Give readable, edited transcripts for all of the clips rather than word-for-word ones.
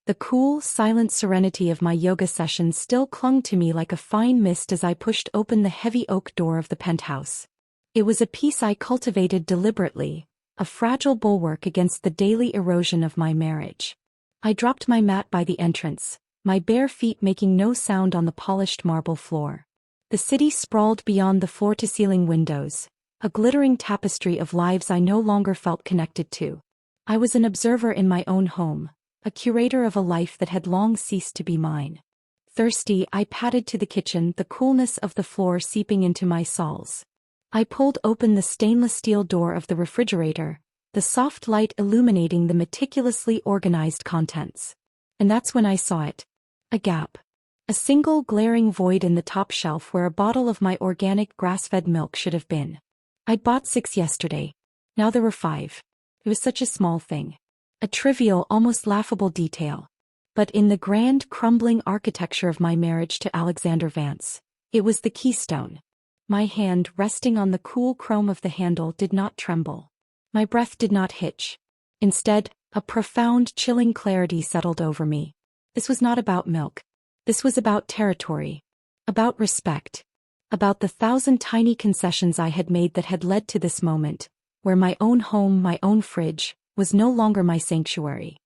The cool, silent serenity of my yoga session still clung to me like a fine mist as I pushed open the heavy oak door of the penthouse. It was a peace I cultivated deliberately, a fragile bulwark against the daily erosion of my marriage. I dropped my mat by the entrance, my bare feet making no sound on the polished marble floor. The city sprawled beyond the floor-to-ceiling windows, a glittering tapestry of lives I no longer felt connected to. I was an observer in my own home, a curator of a life that had long ceased to be mine. Thirsty, I padded to the kitchen, the coolness of the floor seeping into my soles. I pulled open the stainless steel door of the refrigerator, the soft light illuminating the meticulously organized contents. And that's when I saw it. A gap. A single glaring void in the top shelf where a bottle of my organic grass-fed milk should have been. I'd bought 6 yesterday. Now there were 5. It was such a small thing. A trivial, almost laughable detail. But in the grand, crumbling architecture of my marriage to Alexander Vance, it was the keystone. My hand, resting on the cool chrome of the handle, did not tremble. My breath did not hitch. Instead, a profound, chilling clarity settled over me. This was not about milk. This was about territory. About respect. About the 1,000 tiny concessions I had made that had led to this moment, where my own home, my own fridge, was no longer my sanctuary.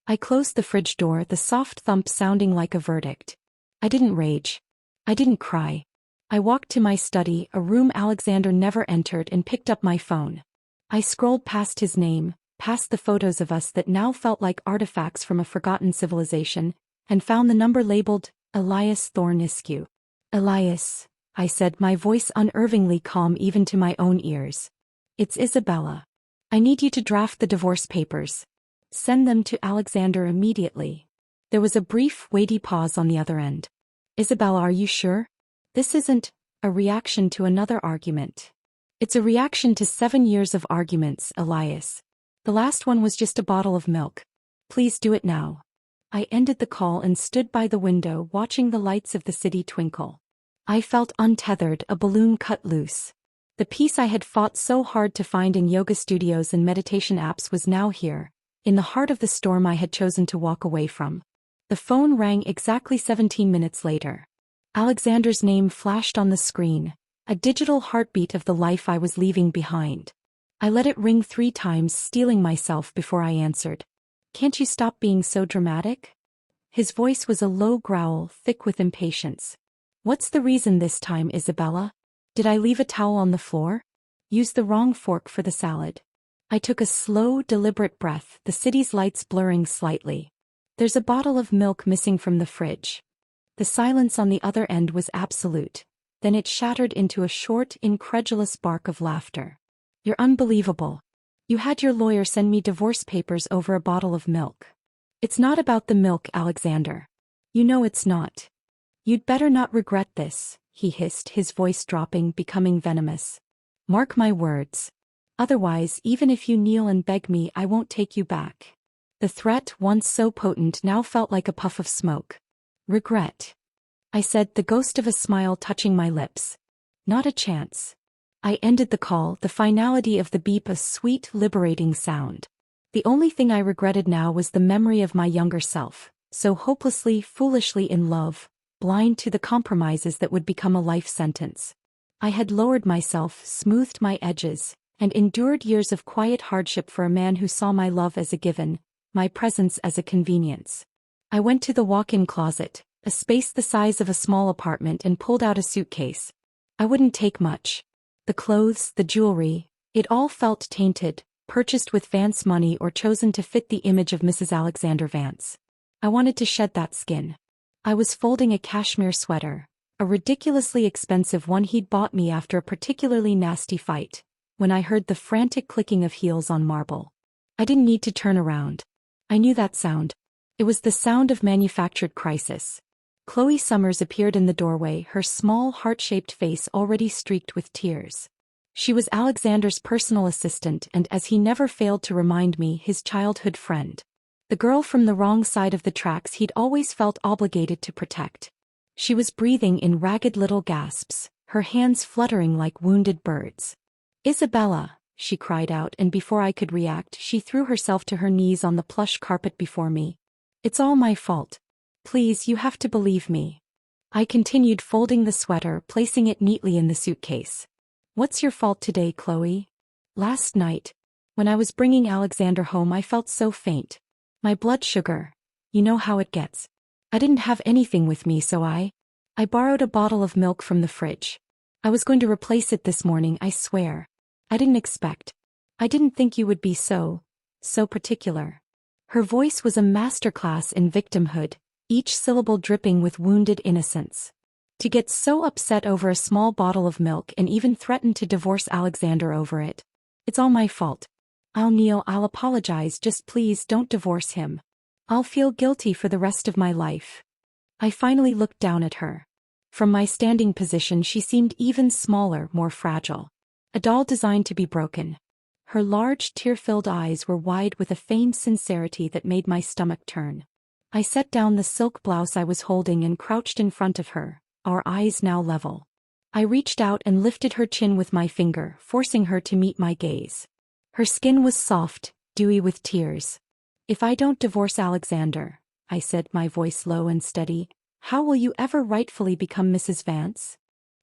I closed the fridge door, the soft thump sounding like a verdict. I didn't rage. I didn't cry. I walked to my study, a room Alexander never entered, and picked up my phone. I scrolled past his name, past the photos of us that now felt like artifacts from a forgotten civilization, and found the number labeled Elias Thornescu. Elias, I said, my voice unervingly calm even to my own ears. It's Isabella. I need you to draft the divorce papers. Send them to Alexander immediately. There was a brief, weighty pause on the other end. Isabella, are you sure? This isn't a reaction to another argument. It's a reaction to 7 years of arguments, Elias. The last one was just a bottle of milk. Please do it now. I ended the call and stood by the window watching the lights of the city twinkle. I felt untethered, a balloon cut loose. The peace I had fought so hard to find in yoga studios and meditation apps was now here, in the heart of the storm I had chosen to walk away from. The phone rang exactly 17 minutes later. Alexander's name flashed on the screen, a digital heartbeat of the life I was leaving behind. I let it ring 3 times, steeling myself before I answered. Can't you stop being so dramatic? His voice was a low growl, thick with impatience. What's the reason this time, Isabella? Did I leave a towel on the floor? Use the wrong fork for the salad. I took a slow, deliberate breath, the city's lights blurring slightly. There's a bottle of milk missing from the fridge. The silence on the other end was absolute. Then it shattered into a short, incredulous bark of laughter. You're unbelievable. You had your lawyer send me divorce papers over a bottle of milk. It's not about the milk, Alexander. You know it's not. You'd better not regret this, he hissed, his voice dropping, becoming venomous. Mark my words. Otherwise, even if you kneel and beg me, I won't take you back. The threat, once so potent, now felt like a puff of smoke. Regret. I said, the ghost of a smile touching my lips. Not a chance. I ended the call, the finality of the beep a sweet, liberating sound. The only thing I regretted now was the memory of my younger self, so hopelessly, foolishly in love, blind to the compromises that would become a life sentence. I had lowered myself, smoothed my edges, and endured years of quiet hardship for a man who saw my love as a given, my presence as a convenience. I went to the walk-in closet, a space the size of a small apartment, and pulled out a suitcase. I wouldn't take much. The clothes, the jewelry, it all felt tainted, purchased with Vance money or chosen to fit the image of Mrs. Alexander Vance. I wanted to shed that skin. I was folding a cashmere sweater, a ridiculously expensive one he'd bought me after a particularly nasty fight, when I heard the frantic clicking of heels on marble. I didn't need to turn around. I knew that sound. It was the sound of manufactured crisis. Chloe Summers appeared in the doorway, her small heart-shaped face already streaked with tears. She was Alexander's personal assistant and, as he never failed to remind me, his childhood friend. The girl from the wrong side of the tracks he'd always felt obligated to protect. She was breathing in ragged little gasps, her hands fluttering like wounded birds. Isabella, she cried out, and before I could react, she threw herself to her knees on the plush carpet before me. It's all my fault. Please, you have to believe me. I continued folding the sweater, placing it neatly in the suitcase. What's your fault today, Chloe? Last night, when I was bringing Alexander home, I felt so faint. My blood sugar. You know how it gets. I didn't have anything with me, so I borrowed a bottle of milk from the fridge. I was going to replace it this morning, I swear. I didn't think you would be so particular. Her voice was a masterclass in victimhood, each syllable dripping with wounded innocence. To get so upset over a small bottle of milk and even threaten to divorce Alexander over it. It's all my fault. I'll apologize, just please don't divorce him. I'll feel guilty for the rest of my life. I finally looked down at her. From my standing position, she seemed even smaller, more fragile. A doll designed to be broken. Her large, tear-filled eyes were wide with a feigned sincerity that made my stomach turn. I set down the silk blouse I was holding and crouched in front of her, our eyes now level. I reached out and lifted her chin with my finger, forcing her to meet my gaze. Her skin was soft, dewy with tears. If I don't divorce Alexander, I said, my voice low and steady, how will you ever rightfully become Mrs. Vance?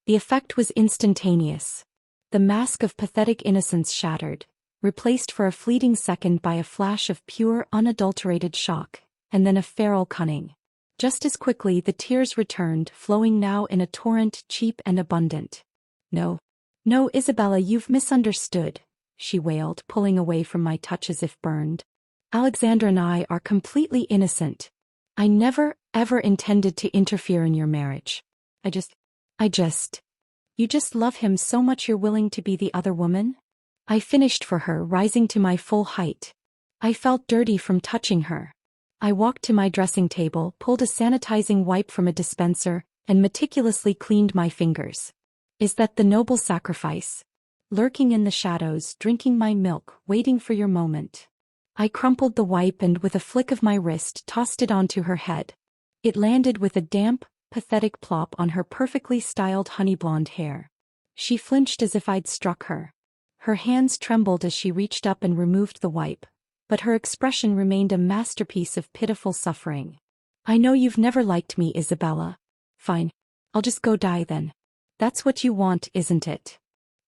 The effect was instantaneous. The mask of pathetic innocence shattered, replaced for a fleeting second by a flash of pure, unadulterated shock, and then a feral cunning. Just as quickly the tears returned, flowing now in a torrent, cheap and abundant. No, Isabella, you've misunderstood, she wailed, pulling away from my touch as if burned. Alexander and I are completely innocent. I never, ever intended to interfere in your marriage. You just love him so much you're willing to be the other woman? I finished for her, rising to my full height. I felt dirty from touching her. I walked to my dressing table, pulled a sanitizing wipe from a dispenser, and meticulously cleaned my fingers. Is that the noble sacrifice? Lurking in the shadows, drinking my milk, waiting for your moment. I crumpled the wipe and with a flick of my wrist tossed it onto her head. It landed with a damp, pathetic plop on her perfectly styled honey-blonde hair. She flinched as if I'd struck her. Her hands trembled as she reached up and removed the wipe, but her expression remained a masterpiece of pitiful suffering. I know you've never liked me, Isabella. Fine. I'll just go die then. That's what you want, isn't it?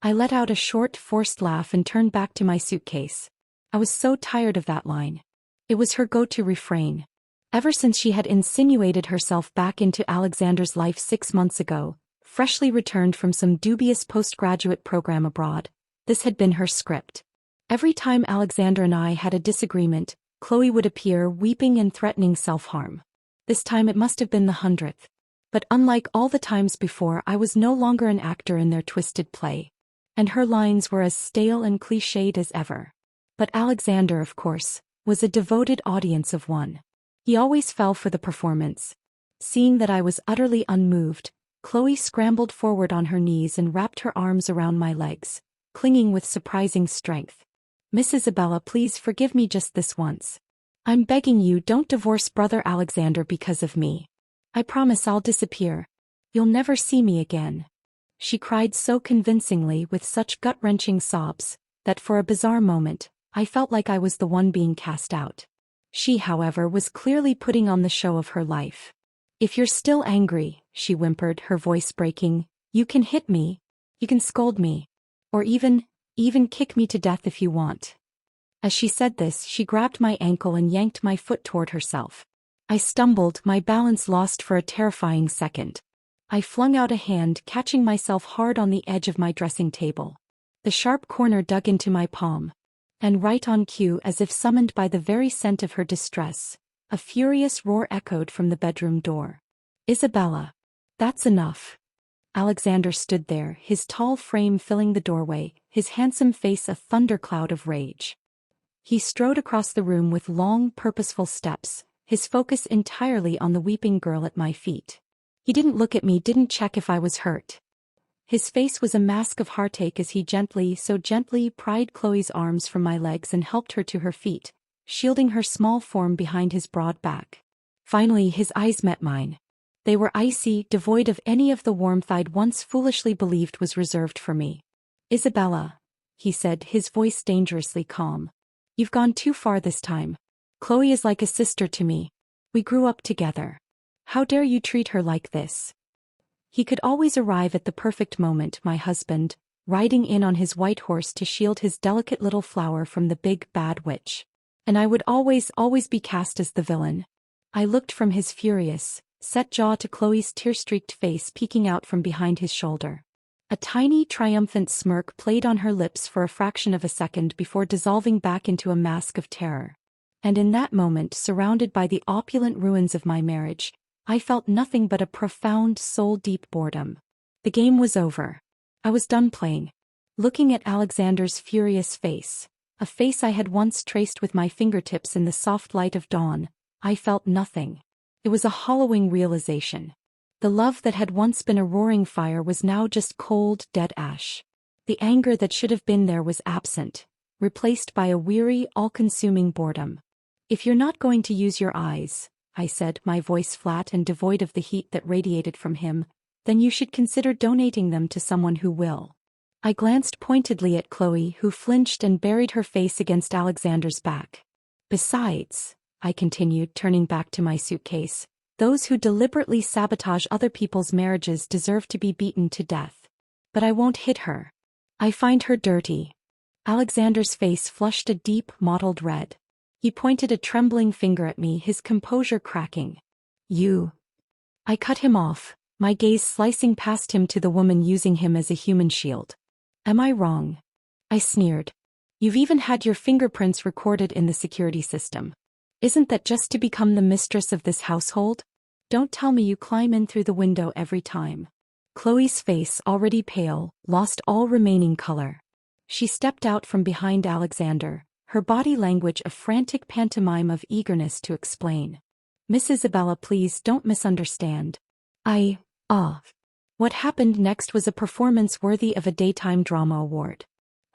I let out a short, forced laugh and turned back to my suitcase. I was so tired of that line. It was her go-to refrain. Ever since she had insinuated herself back into Alexander's life 6 months ago, freshly returned from some dubious postgraduate program abroad, this had been her script. Every time Alexander and I had a disagreement, Chloe would appear weeping and threatening self-harm. This time it must have been the 100th. But unlike all the times before, I was no longer an actor in their twisted play. And her lines were as stale and cliched as ever. But Alexander, of course, was a devoted audience of one. He always fell for the performance. Seeing that I was utterly unmoved, Chloe scrambled forward on her knees and wrapped her arms around my legs, clinging with surprising strength. Miss Isabella, please forgive me just this once. I'm begging you, don't divorce Brother Alexander because of me. I promise I'll disappear. You'll never see me again. She cried so convincingly with such gut-wrenching sobs, that for a bizarre moment, I felt like I was the one being cast out. She, however, was clearly putting on the show of her life. If you're still angry, she whimpered, her voice breaking, you can hit me, you can scold me, or even kick me to death if you want. As she said this, she grabbed my ankle and yanked my foot toward herself. I stumbled, my balance lost for a terrifying second. I flung out a hand, catching myself hard on the edge of my dressing table. The sharp corner dug into my palm. And right on cue, as if summoned by the very scent of her distress, a furious roar echoed from the bedroom door. Isabella. That's enough. Alexander stood there, his tall frame filling the doorway, his handsome face a thundercloud of rage. He strode across the room with long, purposeful steps, his focus entirely on the weeping girl at my feet. He didn't look at me, didn't check if I was hurt. His face was a mask of heartache as he so gently pried Chloe's arms from my legs and helped her to her feet, shielding her small form behind his broad back. Finally his eyes met mine. They were icy, devoid of any of the warmth I'd once foolishly believed was reserved for me. Isabella, he said, his voice dangerously calm. You've gone too far this time. Chloe is like a sister to me. We grew up together. How dare you treat her like this? He could always arrive at the perfect moment, my husband, riding in on his white horse to shield his delicate little flower from the big bad witch. And I would always be cast as the villain. I looked from his furious, set jaw to Chloe's tear-streaked face peeking out from behind his shoulder. A tiny, triumphant smirk played on her lips for a fraction of a second before dissolving back into a mask of terror. And in that moment, surrounded by the opulent ruins of my marriage, I felt nothing but a profound, soul-deep boredom. The game was over. I was done playing. Looking at Alexander's furious face, a face I had once traced with my fingertips in the soft light of dawn, I felt nothing. It was a hollowing realization. The love that had once been a roaring fire was now just cold, dead ash. The anger that should have been there was absent, replaced by a weary, all-consuming boredom. If you're not going to use your eyes, I said, my voice flat and devoid of the heat that radiated from him, then you should consider donating them to someone who will. I glanced pointedly at Chloe, who flinched and buried her face against Alexander's back. Besides, I continued, turning back to my suitcase, those who deliberately sabotage other people's marriages deserve to be beaten to death. But I won't hit her. I find her dirty. Alexander's face flushed a deep, mottled red. He pointed a trembling finger at me, his composure cracking. You. I cut him off, my gaze slicing past him to the woman using him as a human shield. Am I wrong? I sneered. You've even had your fingerprints recorded in the security system. Isn't that just to become the mistress of this household? Don't tell me you climb in through the window every time. Chloe's face, already pale, lost all remaining color. She stepped out from behind Alexander, her body language a frantic pantomime of eagerness to explain. Miss Isabella, please don't misunderstand. What happened next was a performance worthy of a daytime drama award.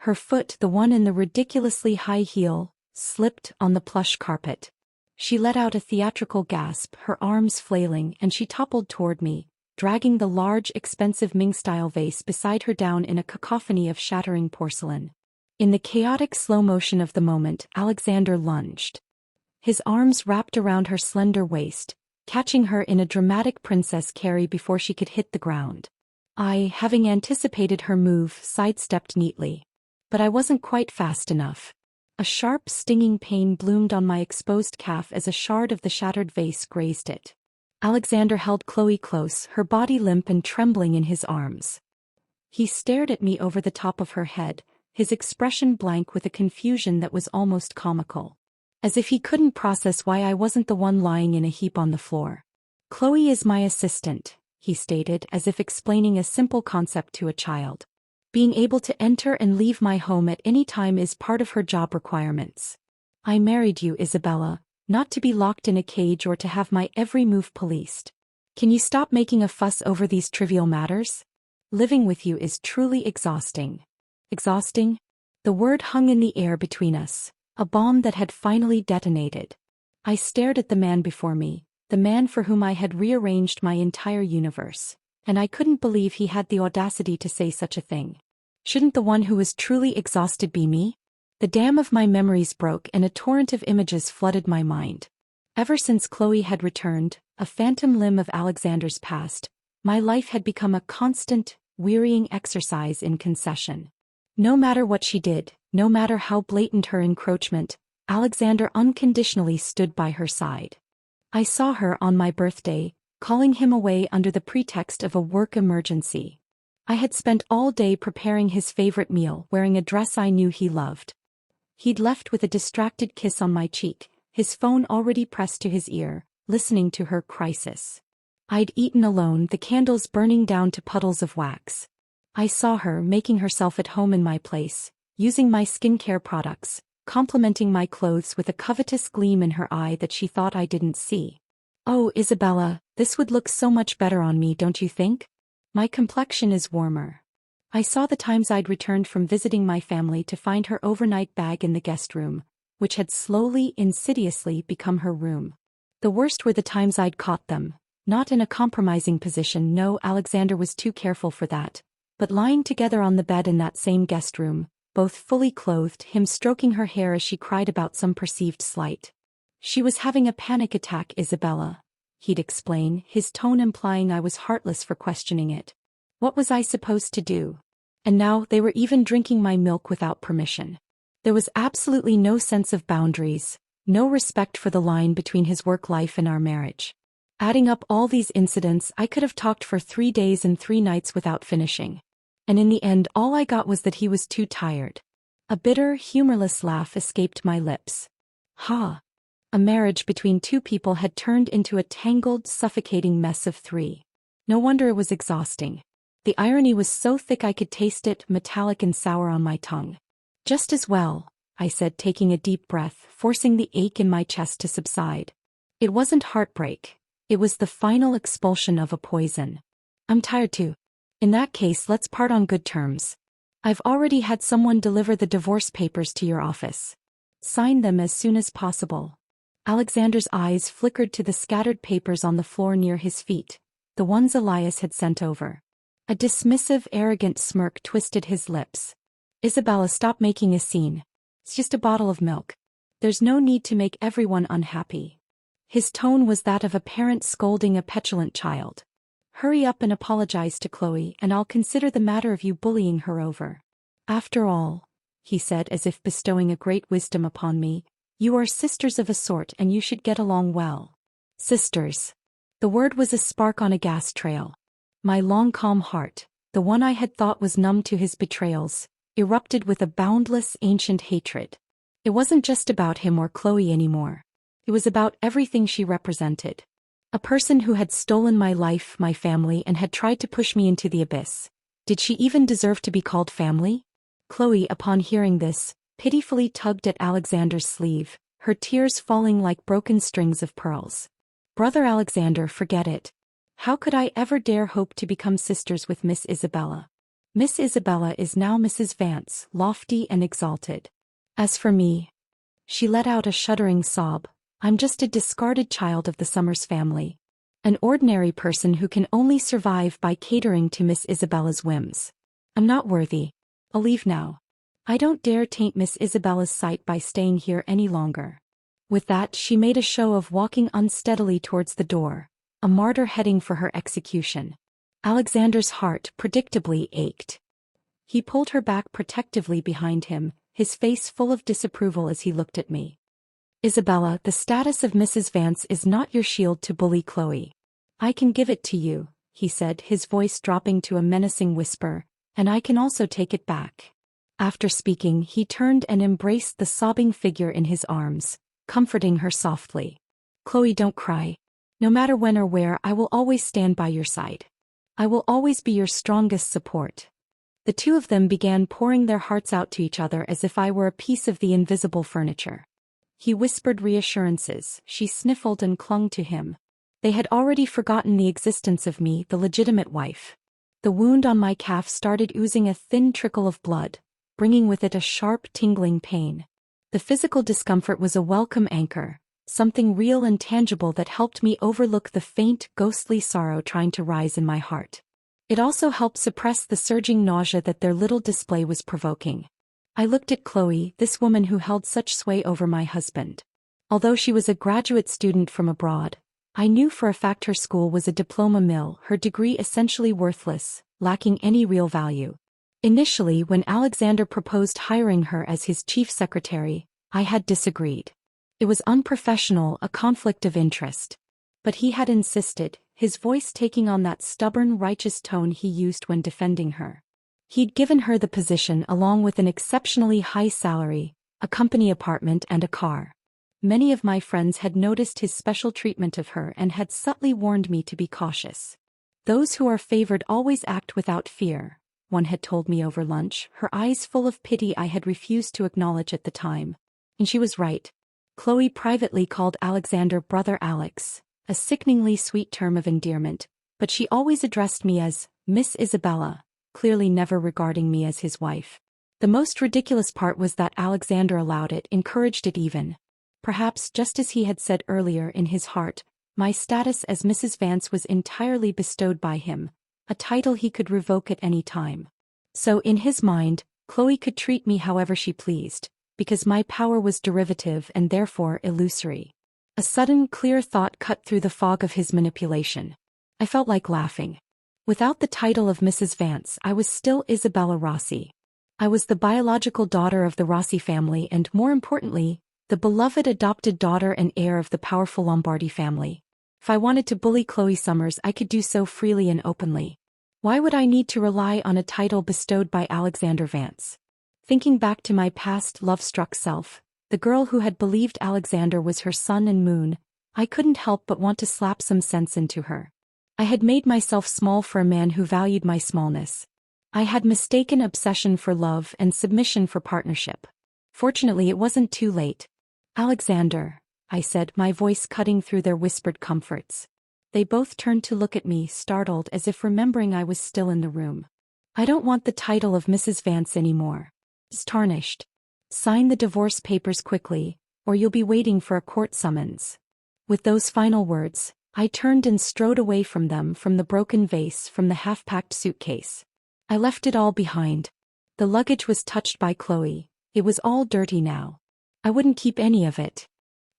Her foot, the one in the ridiculously high heel, slipped on the plush carpet. She let out a theatrical gasp, her arms flailing, and she toppled toward me, dragging the large, expensive Ming-style vase beside her down in a cacophony of shattering porcelain. In the chaotic slow motion of the moment, Alexander lunged. His arms wrapped around her slender waist, catching her in a dramatic princess carry before she could hit the ground. I, having anticipated her move, sidestepped neatly. But I wasn't quite fast enough. A sharp, stinging pain bloomed on my exposed calf as a shard of the shattered vase grazed it. Alexander held Chloe close, her body limp and trembling in his arms. He stared at me over the top of her head, his expression blank with a confusion that was almost comical. As if he couldn't process why I wasn't the one lying in a heap on the floor. Chloe is my assistant, he stated, as if explaining a simple concept to a child. Being able to enter and leave my home at any time is part of her job requirements. I married you, Isabella, not to be locked in a cage or to have my every move policed. Can you stop making a fuss over these trivial matters? Living with you is truly exhausting. Exhausting? The word hung in the air between us, a bomb that had finally detonated. I stared at the man before me, the man for whom I had rearranged my entire universe, and I couldn't believe he had the audacity to say such a thing. Shouldn't the one who was truly exhausted be me? The dam of my memories broke and a torrent of images flooded my mind. Ever since Chloe had returned, a phantom limb of Alexander's past, my life had become a constant, wearying exercise in concession. No matter what she did, no matter how blatant her encroachment, Alexander unconditionally stood by her side. I saw her on my birthday, calling him away under the pretext of a work emergency. I had spent all day preparing his favorite meal, wearing a dress I knew he loved. He'd left with a distracted kiss on my cheek, his phone already pressed to his ear, listening to her crisis. I'd eaten alone, the candles burning down to puddles of wax. I saw her making herself at home in my place, using my skincare products, complimenting my clothes with a covetous gleam in her eye that she thought I didn't see. Oh, Isabella, this would look so much better on me, don't you think? My complexion is warmer. I saw the times I'd returned from visiting my family to find her overnight bag in the guest room, which had slowly, insidiously become her room. The worst were the times I'd caught them, not in a compromising position, no, Alexander was too careful for that, but lying together on the bed in that same guest room, both fully clothed, him stroking her hair as she cried about some perceived slight. She was having a panic attack, Isabella, he'd explain, his tone implying I was heartless for questioning it. What was I supposed to do? And now they were even drinking my milk without permission. There was absolutely no sense of boundaries, no respect for the line between his work life and our marriage. Adding up all these incidents, I could have talked for 3 days and 3 nights without finishing. And in the end, all I got was that he was too tired. A bitter, humorless laugh escaped my lips. Ha! A marriage between 2 people had turned into a tangled, suffocating mess of 3. No wonder it was exhausting. The irony was so thick I could taste it, metallic and sour on my tongue. Just as well, I said, taking a deep breath, forcing the ache in my chest to subside. It wasn't heartbreak. It was the final expulsion of a poison. I'm tired too. In that case, let's part on good terms. I've already had someone deliver the divorce papers to your office. Sign them as soon as possible. Alexander's eyes flickered to the scattered papers on the floor near his feet, the ones Elias had sent over. A dismissive, arrogant smirk twisted his lips. Isabella, stop making a scene. It's just a bottle of milk. There's no need to make everyone unhappy. His tone was that of a parent scolding a petulant child. Hurry up and apologize to Chloe, and I'll consider the matter of you bullying her over. After all, he said, as if bestowing a great wisdom upon me, you are sisters of a sort and you should get along well. Sisters. The word was a spark on a gas trail. My long calm heart, the one I had thought was numb to his betrayals, erupted with a boundless ancient hatred. It wasn't just about him or Chloe anymore. It was about everything she represented. A person who had stolen my life, my family, and had tried to push me into the abyss. Did she even deserve to be called family? Chloe, upon hearing this, pitifully tugged at Alexander's sleeve, her tears falling like broken strings of pearls. Brother Alexander, forget it. How could I ever dare hope to become sisters with Miss Isabella? Miss Isabella is now Mrs. Vance, lofty and exalted. As for me, she let out a shuddering sob, I'm just a discarded child of the Summers family. An ordinary person who can only survive by catering to Miss Isabella's whims. I'm not worthy. I'll leave now. I don't dare taint Miss Isabella's sight by staying here any longer. With that, she made a show of walking unsteadily towards the door, a martyr heading for her execution. Alexander's heart predictably ached. He pulled her back protectively behind him, his face full of disapproval as he looked at me. Isabella, the status of Mrs. Vance is not your shield to bully Chloe. I can give it to you, he said, his voice dropping to a menacing whisper, and I can also take it back. After speaking, he turned and embraced the sobbing figure in his arms, comforting her softly. Chloe, don't cry. No matter when or where, I will always stand by your side. I will always be your strongest support. The 2 of them began pouring their hearts out to each other as if I were a piece of the invisible furniture. He whispered reassurances, she sniffled and clung to him. They had already forgotten the existence of me, the legitimate wife. The wound on my calf started oozing a thin trickle of blood, bringing with it a sharp, tingling pain. The physical discomfort was a welcome anchor, something real and tangible that helped me overlook the faint, ghostly sorrow trying to rise in my heart. It also helped suppress the surging nausea that their little display was provoking. I looked at Chloe, this woman who held such sway over my husband. Although she was a graduate student from abroad, I knew for a fact her school was a diploma mill, her degree essentially worthless, lacking any real value. Initially, when Alexander proposed hiring her as his chief secretary, I had disagreed. It was unprofessional, a conflict of interest. But he had insisted, his voice taking on that stubborn, righteous tone he used when defending her. He'd given her the position along with an exceptionally high salary, a company apartment and a car. Many of my friends had noticed his special treatment of her and had subtly warned me to be cautious. Those who are favored always act without fear, one had told me over lunch, her eyes full of pity I had refused to acknowledge at the time. And she was right. Chloe privately called Alexander Brother Alex, a sickeningly sweet term of endearment, but she always addressed me as Miss Isabella, clearly never regarding me as his wife. The most ridiculous part was that Alexander allowed it, encouraged it even. Perhaps just as he had said earlier in his heart, my status as Mrs. Vance was entirely bestowed by him, a title he could revoke at any time. So in his mind, Chloe could treat me however she pleased, because my power was derivative and therefore illusory. A sudden, clear thought cut through the fog of his manipulation. I felt like laughing. Without the title of Mrs. Vance, I was still Isabella Rossi. I was the biological daughter of the Rossi family and, more importantly, the beloved adopted daughter and heir of the powerful Lombardi family. If I wanted to bully Chloe Summers, I could do so freely and openly. Why would I need to rely on a title bestowed by Alexander Vance? Thinking back to my past love-struck self, the girl who had believed Alexander was her sun and moon, I couldn't help but want to slap some sense into her. I had made myself small for a man who valued my smallness. I had mistaken obsession for love and submission for partnership. Fortunately, it wasn't too late. "Alexander," I said, my voice cutting through their whispered comforts. They both turned to look at me, startled, as if remembering I was still in the room. "I don't want the title of Mrs. Vance anymore. It's tarnished. Sign the divorce papers quickly, or you'll be waiting for a court summons." With those final words, I turned and strode away from them, from the broken vase, from the half-packed suitcase. I left it all behind. The luggage was touched by Chloe. It was all dirty now. I wouldn't keep any of it.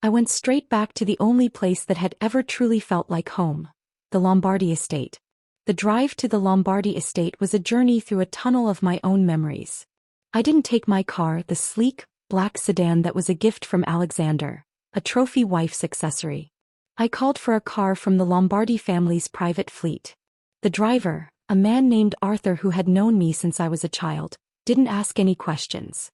I went straight back to the only place that had ever truly felt like home, the Lombardi estate. The drive to the Lombardi estate was a journey through a tunnel of my own memories. I didn't take my car, the sleek, black sedan that was a gift from Alexander, a trophy wife's accessory. I called for a car from the Lombardi family's private fleet. The driver, a man named Arthur who had known me since I was a child, didn't ask any questions.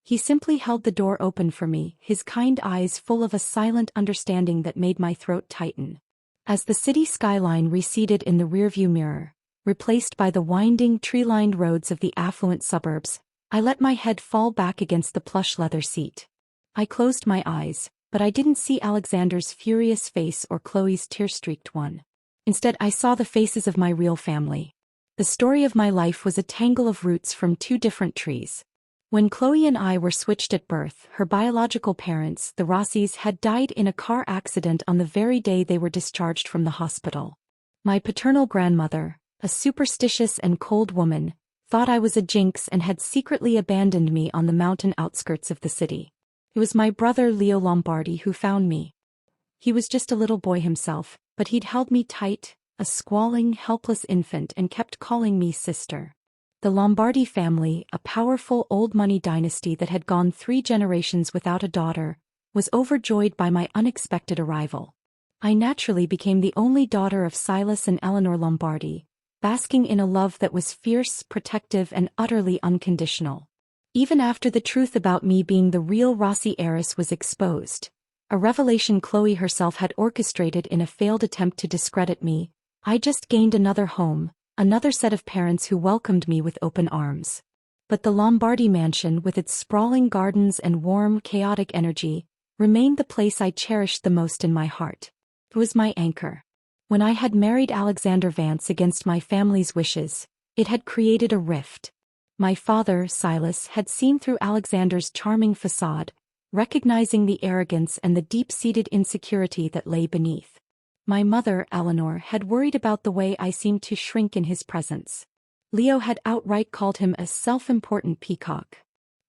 He simply held the door open for me, his kind eyes full of a silent understanding that made my throat tighten. As the city skyline receded in the rearview mirror, replaced by the winding, tree-lined roads of the affluent suburbs, I let my head fall back against the plush leather seat. I closed my eyes, but I didn't see Alexander's furious face or Chloe's tear-streaked one. Instead, I saw the faces of my real family. The story of my life was a tangle of roots from two different trees. When Chloe and I were switched at birth, her biological parents, the Rossis, had died in a car accident on the very day they were discharged from the hospital. My paternal grandmother, a superstitious and cold woman, thought I was a jinx and had secretly abandoned me on the mountain outskirts of the city. It was my brother Leo Lombardi who found me. He was just a little boy himself, but he'd held me tight, a squalling, helpless infant, and kept calling me sister. The Lombardi family, a powerful old-money dynasty that had gone 3 generations without a daughter, was overjoyed by my unexpected arrival. I naturally became the only daughter of Silas and Eleanor Lombardi, basking in a love that was fierce, protective, and utterly unconditional. Even after the truth about me being the real Rossi heiress was exposed, a revelation Chloe herself had orchestrated in a failed attempt to discredit me, I just gained another home, another set of parents who welcomed me with open arms. But the Lombardi mansion, with its sprawling gardens and warm, chaotic energy, remained the place I cherished the most in my heart. It was my anchor. When I had married Alexander Vance against my family's wishes, it had created a rift. My father, Silas, had seen through Alexander's charming facade, recognizing the arrogance and the deep-seated insecurity that lay beneath. My mother, Eleanor, had worried about the way I seemed to shrink in his presence. Leo had outright called him a self-important peacock.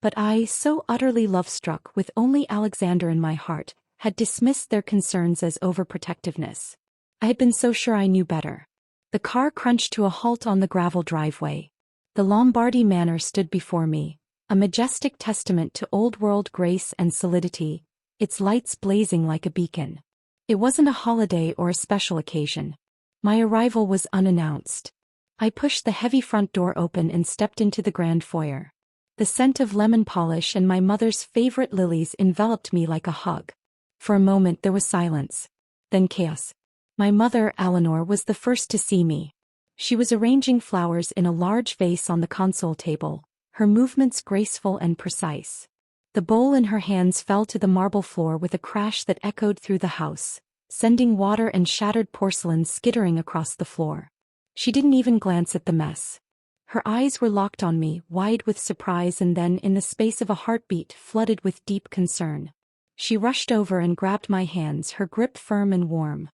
But I, so utterly love-struck with only Alexander in my heart, had dismissed their concerns as overprotectiveness. I had been so sure I knew better. The car crunched to a halt on the gravel driveway. The Lombardi manor stood before me, a majestic testament to old-world grace and solidity, its lights blazing like a beacon. It wasn't a holiday or a special occasion. My arrival was unannounced. I pushed the heavy front door open and stepped into the grand foyer. The scent of lemon polish and my mother's favorite lilies enveloped me like a hug. For a moment there was silence. Then chaos. My mother, Eleanor, was the first to see me. She was arranging flowers in a large vase on the console table, her movements graceful and precise. The bowl in her hands fell to the marble floor with a crash that echoed through the house, sending water and shattered porcelain skittering across the floor. She didn't even glance at the mess. Her eyes were locked on me, wide with surprise, and then, in the space of a heartbeat, flooded with deep concern. She rushed over and grabbed my hands, her grip firm and warm.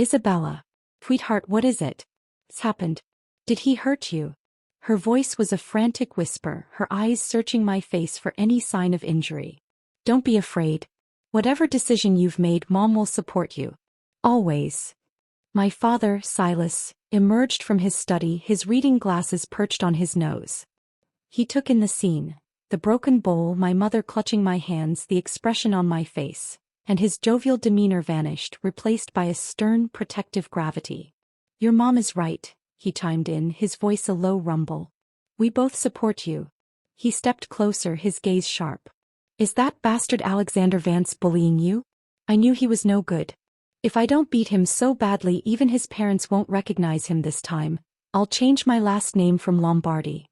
"Isabella. Sweetheart, what is it? What's happened? Did he hurt you?" Her voice was a frantic whisper, her eyes searching my face for any sign of injury. "Don't be afraid. Whatever decision you've made, Mom will support you. Always. My father, Silas, emerged from his study, his reading glasses perched on his nose. He took in the scene, the broken bowl, my mother clutching my hands, the expression on my face, and his jovial demeanor vanished, replaced by a stern, protective gravity. Your mom is right, he chimed in, his voice a low rumble. We both support you. He stepped closer, his gaze sharp. Is that bastard Alexander Vance bullying you? I knew he was no good. If I don't beat him so badly even his parents won't recognize him this time, I'll change my last name from Lombardi.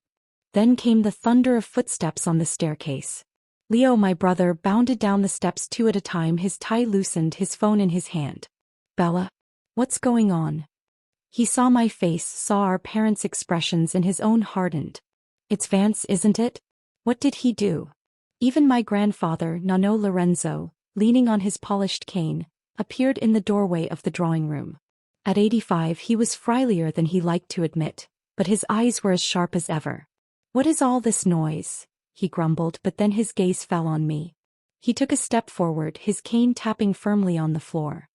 Then came the thunder of footsteps on the staircase. Leo, my brother, bounded down the steps 2 at a time, his tie loosened, his phone in his hand. Bella? What's going on? He saw my face, saw our parents' expressions, and his own hardened. It's Vance, isn't it? What did he do? Even my grandfather, Nonno Lorenzo, leaning on his polished cane, appeared in the doorway of the drawing room. At 85 he was frilier than he liked to admit, but his eyes were as sharp as ever. What is all this noise? He grumbled, but then his gaze fell on me. He took a step forward, his cane tapping firmly on the floor.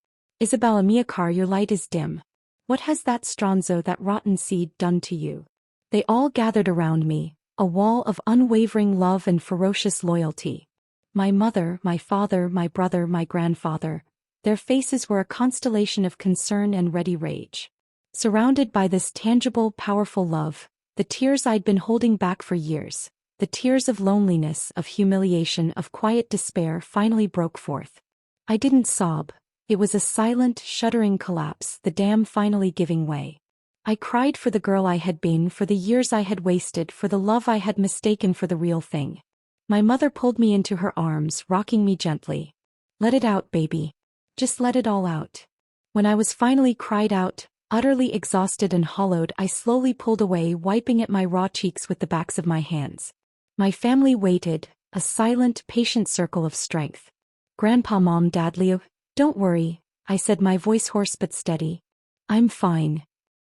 Isabella, mia cara, your light is dim. What has that stronzo, that rotten seed, done to you? They all gathered around me, a wall of unwavering love and ferocious loyalty. My mother, my father, my brother, my grandfather. Their faces were a constellation of concern and ready rage. Surrounded by this tangible, powerful love, the tears I'd been holding back for years, the tears of loneliness, of humiliation, of quiet despair, finally broke forth. I didn't sob. It was a silent, shuddering collapse, the dam finally giving way. I cried for the girl I had been, for the years I had wasted, for the love I had mistaken for the real thing. My mother pulled me into her arms, rocking me gently. Let it out, baby. Just let it all out. When I was finally cried out, utterly exhausted and hollowed, I slowly pulled away, wiping at my raw cheeks with the backs of my hands. My family waited, a silent, patient circle of strength. Grandpa, Mom, Dad, Leo, don't worry, I said, my voice hoarse but steady. I'm fine.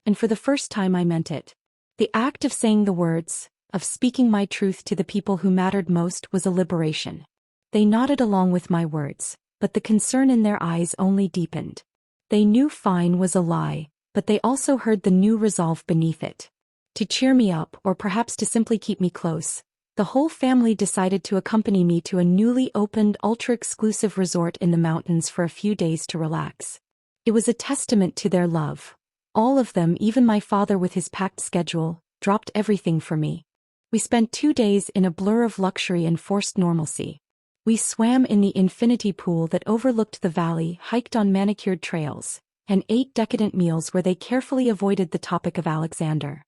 And for the first time I meant it. The act of saying the words, of speaking my truth to the people who mattered most, was a liberation. They nodded along with my words, but the concern in their eyes only deepened. They knew fine was a lie, but they also heard the new resolve beneath it. To cheer me up, or perhaps to simply keep me close, the whole family decided to accompany me to a newly opened ultra-exclusive resort in the mountains for a few days to relax. It was a testament to their love. All of them, even my father with his packed schedule, dropped everything for me. We spent 2 days in a blur of luxury and forced normalcy. We swam in the infinity pool that overlooked the valley, hiked on manicured trails, and ate decadent meals where they carefully avoided the topic of Alexander.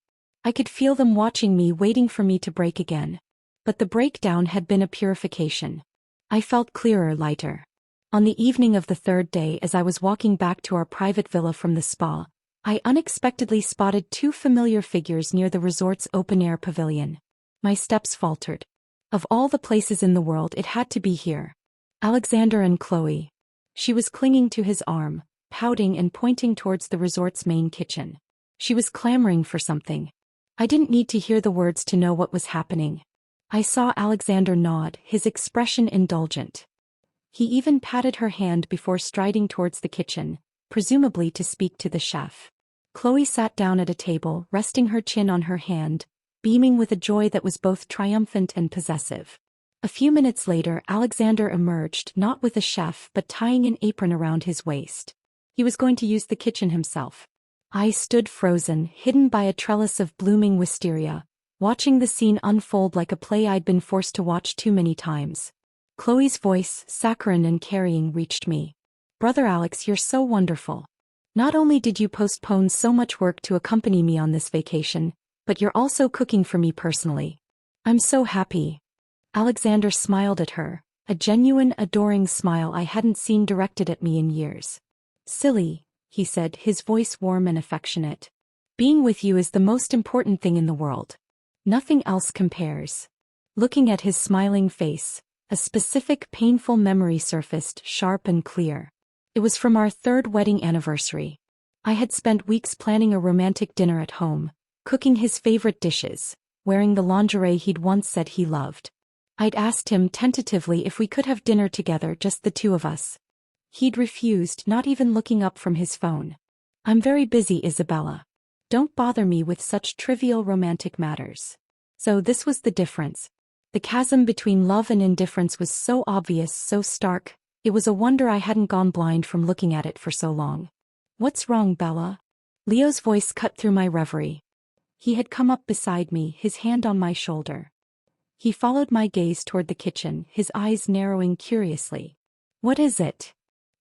I could feel them watching me, waiting for me to break again. But the breakdown had been a purification. I felt clearer, lighter. On the evening of the 3rd day, as I was walking back to our private villa from the spa, I unexpectedly spotted 2 familiar figures near the resort's open-air pavilion. My steps faltered. Of all the places in the world, it had to be here. Alexander and Chloe. She was clinging to his arm, pouting and pointing towards the resort's main kitchen. She was clamoring for something. I didn't need to hear the words to know what was happening. I saw Alexander nod, his expression indulgent. He even patted her hand before striding towards the kitchen, presumably to speak to the chef. Chloe sat down at a table, resting her chin on her hand, beaming with a joy that was both triumphant and possessive. A few minutes later, Alexander emerged, not with a chef but tying an apron around his waist. He was going to use the kitchen himself. I stood frozen, hidden by a trellis of blooming wisteria, watching the scene unfold like a play I'd been forced to watch too many times. Chloe's voice, saccharine and carrying, reached me. Brother Alex, you're so wonderful. Not only did you postpone so much work to accompany me on this vacation, but you're also cooking for me personally. I'm so happy. Alexander smiled at her, a genuine, adoring smile I hadn't seen directed at me in years. Silly, he said, his voice warm and affectionate. Being with you is the most important thing in the world. Nothing else compares. Looking at his smiling face, a specific painful memory surfaced, sharp and clear. It was from our 3rd wedding anniversary. I had spent weeks planning a romantic dinner at home, cooking his favorite dishes, wearing the lingerie he'd once said he loved. I'd asked him tentatively if we could have dinner together, just the two of us. He'd refused, not even looking up from his phone. I'm very busy, Isabella. Don't bother me with such trivial romantic matters. So this was the difference. The chasm between love and indifference was so obvious, so stark. It was a wonder I hadn't gone blind from looking at it for so long. What's wrong, Bella? Leo's voice cut through my reverie. He had come up beside me, his hand on my shoulder. He followed my gaze toward the kitchen, his eyes narrowing curiously. What is it?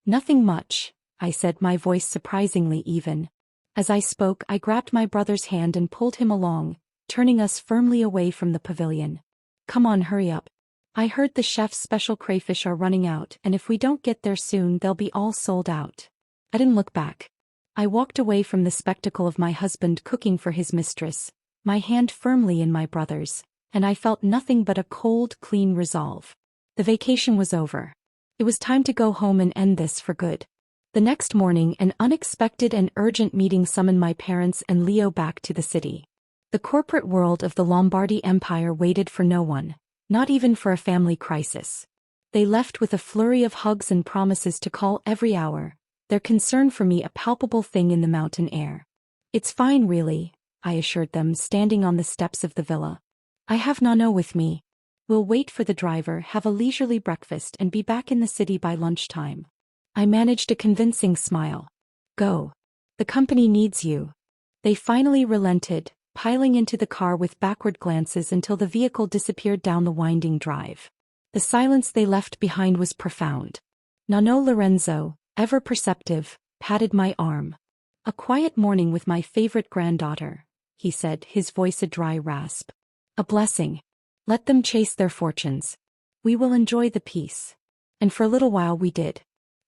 Nothing much, I said, my voice surprisingly even. As I spoke, I grabbed my brother's hand and pulled him along, turning us firmly away from the pavilion. Come on, hurry up. I heard the chef's special crayfish are running out, and if we don't get there soon, they'll be all sold out. I didn't look back. I walked away from the spectacle of my husband cooking for his mistress, my hand firmly in my brother's, and I felt nothing but a cold, clean resolve. The vacation was over. It was time to go home and end this for good. The next morning, an unexpected and urgent meeting summoned my parents and Leo back to the city. The corporate world of the Lombardy Empire waited for no one, not even for a family crisis. They left with a flurry of hugs and promises to call every hour, their concern for me a palpable thing in the mountain air. It's fine, really, I assured them, standing on the steps of the villa. I have Nano with me. We'll wait for the driver, have a leisurely breakfast, and be back in the city by lunchtime. I managed a convincing smile. Go. The company needs you. They finally relented, piling into the car with backward glances until the vehicle disappeared down the winding drive. The silence they left behind was profound. Nano Lorenzo, ever perceptive, patted my arm. A quiet morning with my favorite granddaughter, he said, his voice a dry rasp. A blessing. Let them chase their fortunes. We will enjoy the peace. And for a little while we did.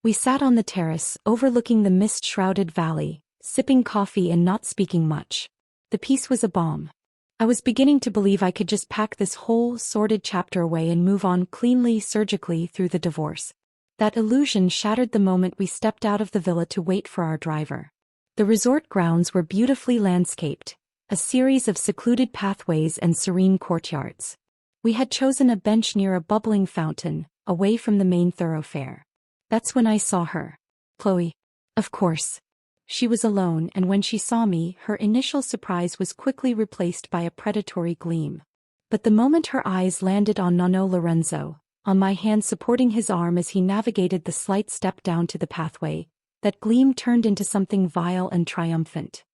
We sat on the terrace, overlooking the mist-shrouded valley, sipping coffee and not speaking much. The peace was a balm. I was beginning to believe I could just pack this whole sordid chapter away and move on cleanly, surgically through the divorce. That illusion shattered the moment we stepped out of the villa to wait for our driver. The resort grounds were beautifully landscaped, a series of secluded pathways and serene courtyards. We had chosen a bench near a bubbling fountain, away from the main thoroughfare. That's when I saw her. Chloe. Of course. She was alone, and when she saw me, her initial surprise was quickly replaced by a predatory gleam. But the moment her eyes landed on Nano Lorenzo, on my hand supporting his arm as he navigated the slight step down to the pathway, that gleam turned into something vile and triumphant.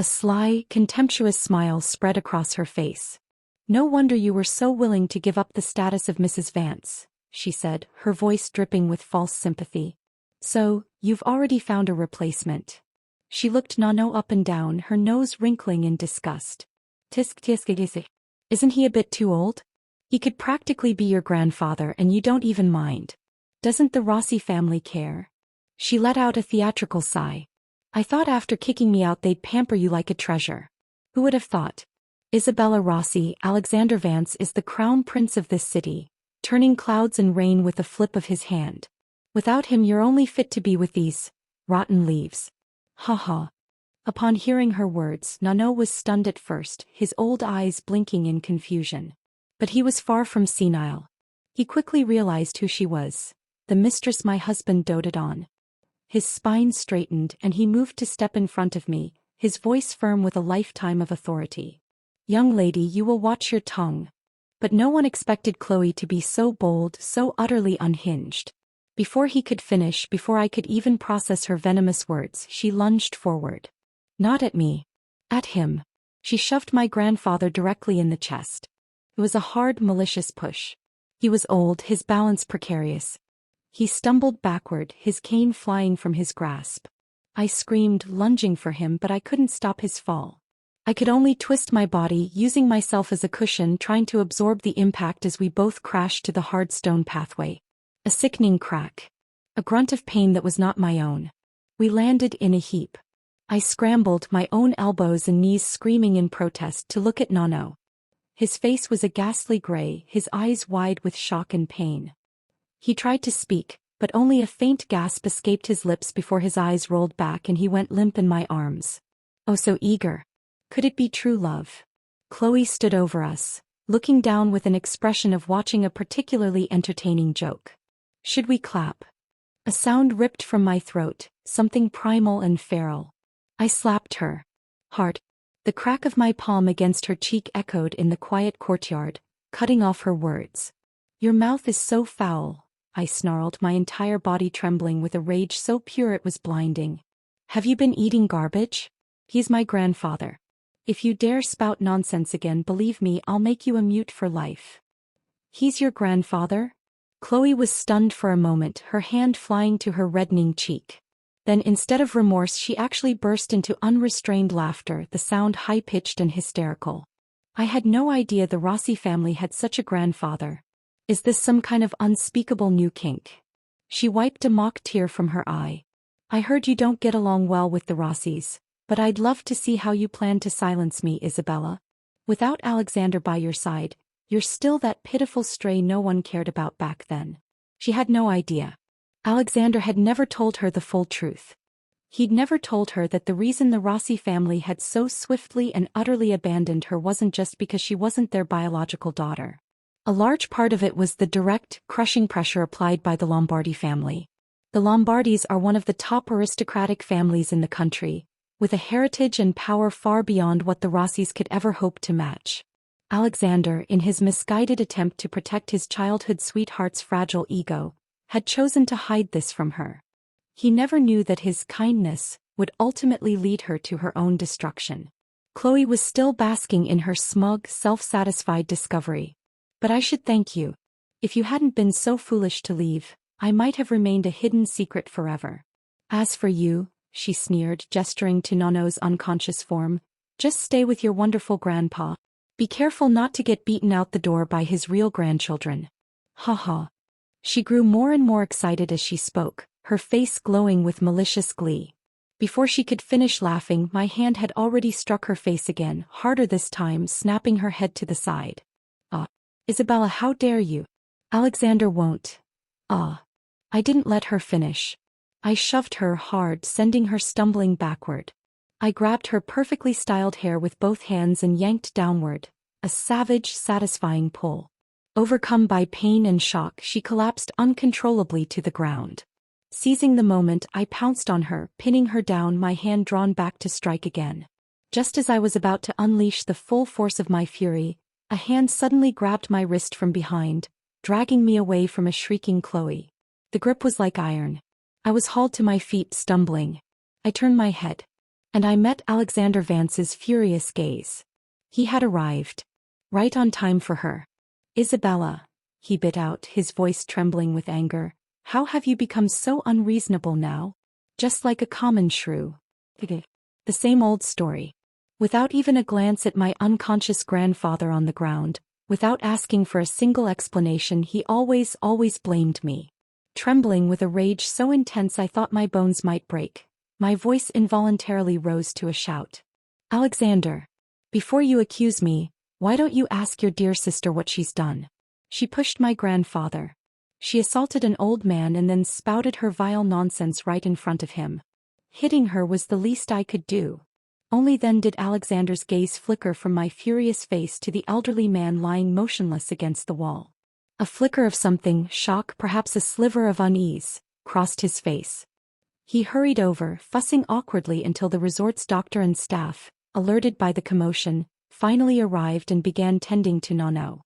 A sly, contemptuous smile spread across her face. No wonder you were so willing to give up the status of Mrs. Vance, she said, her voice dripping with false sympathy. So, you've already found a replacement. She looked Nano up and down, her nose wrinkling in disgust. Tisk tisk tisk. Isn't he a bit too old? He could practically be your grandfather and you don't even mind. Doesn't the Rossi family care? She let out a theatrical sigh. I thought after kicking me out they'd pamper you like a treasure. Who would have thought? Isabella Rossi, Alexander Vance is the crown prince of this city, turning clouds and rain with a flip of his hand. Without him you're only fit to be with these rotten leaves. Ha ha. Upon hearing her words, Nano was stunned at first, his old eyes blinking in confusion. But he was far from senile. He quickly realized who she was, the mistress my husband doted on. His spine straightened and he moved to step in front of me, his voice firm with a lifetime of authority. Young lady, you will watch your tongue. But no one expected Chloe to be so bold, so utterly unhinged. Before he could finish, before I could even process her venomous words, she lunged forward. Not at me. At him. She shoved my grandfather directly in the chest. It was a hard, malicious push. He was old, his balance precarious. He stumbled backward, his cane flying from his grasp. I screamed, lunging for him, but I couldn't stop his fall. I could only twist my body, using myself as a cushion, trying to absorb the impact as we both crashed to the hard stone pathway. A sickening crack. A grunt of pain that was not my own. We landed in a heap. I scrambled, my own elbows and knees screaming in protest, to look at Nano. His face was a ghastly gray, his eyes wide with shock and pain. He tried to speak, but only a faint gasp escaped his lips before his eyes rolled back and he went limp in my arms. Oh, so eager. Could it be true love? Chloe stood over us, looking down with an expression of watching a particularly entertaining joke. Should we clap? A sound ripped from my throat, something primal and feral. I slapped her. Hard. The crack of my palm against her cheek echoed in the quiet courtyard, cutting off her words. Your mouth is so foul, I snarled, my entire body trembling with a rage so pure it was blinding. Have you been eating garbage? He's my grandfather. If you dare spout nonsense again, believe me, I'll make you a mute for life. He's your grandfather? Chloe was stunned for a moment, her hand flying to her reddening cheek. Then instead of remorse she actually burst into unrestrained laughter, the sound high-pitched and hysterical. I had no idea the Rossi family had such a grandfather. Is this some kind of unspeakable new kink? She wiped a mock tear from her eye. I heard you don't get along well with the Rossis, but I'd love to see how you plan to silence me, Isabella. Without Alexander by your side, you're still that pitiful stray no one cared about back then. She had no idea. Alexander had never told her the full truth. He'd never told her that the reason the Rossi family had so swiftly and utterly abandoned her wasn't just because she wasn't their biological daughter. A large part of it was the direct, crushing pressure applied by the Lombardi family. The Lombardis are one of the top aristocratic families in the country, with a heritage and power far beyond what the Rossis could ever hope to match. Alexander, in his misguided attempt to protect his childhood sweetheart's fragile ego, had chosen to hide this from her. He never knew that his kindness would ultimately lead her to her own destruction. Chloe was still basking in her smug, self-satisfied discovery. But I should thank you. If you hadn't been so foolish to leave, I might have remained a hidden secret forever. As for you, she sneered, gesturing to Nonno's unconscious form, just stay with your wonderful grandpa. Be careful not to get beaten out the door by his real grandchildren. Ha ha. She grew more and more excited as she spoke, her face glowing with malicious glee. Before she could finish laughing, my hand had already struck her face again, harder this time, snapping her head to the side. Isabella, how dare you? Alexander won't. I didn't let her finish. I shoved her hard, sending her stumbling backward. I grabbed her perfectly styled hair with both hands and yanked downward, a savage, satisfying pull. Overcome by pain and shock, she collapsed uncontrollably to the ground. Seizing the moment, I pounced on her, pinning her down, my hand drawn back to strike again. Just as I was about to unleash the full force of my fury, a hand suddenly grabbed my wrist from behind, dragging me away from a shrieking Chloe. The grip was like iron. I was hauled to my feet, stumbling. I turned my head, and I met Alexander Vance's furious gaze. He had arrived. Right on time for her. Isabella, he bit out, his voice trembling with anger, how have you become so unreasonable now? Just like a common shrew. The same old story. Without even a glance at my unconscious grandfather on the ground, without asking for a single explanation, he always blamed me. Trembling with a rage so intense I thought my bones might break, my voice involuntarily rose to a shout. Alexander, before you accuse me, why don't you ask your dear sister what she's done? She pushed my grandfather. She assaulted an old man and then spouted her vile nonsense right in front of him. Hitting her was the least I could do. Only then did Alexander's gaze flicker from my furious face to the elderly man lying motionless against the wall. A flicker of something, shock, perhaps a sliver of unease, crossed his face. He hurried over, fussing awkwardly until the resort's doctor and staff, alerted by the commotion, finally arrived and began tending to Nonno.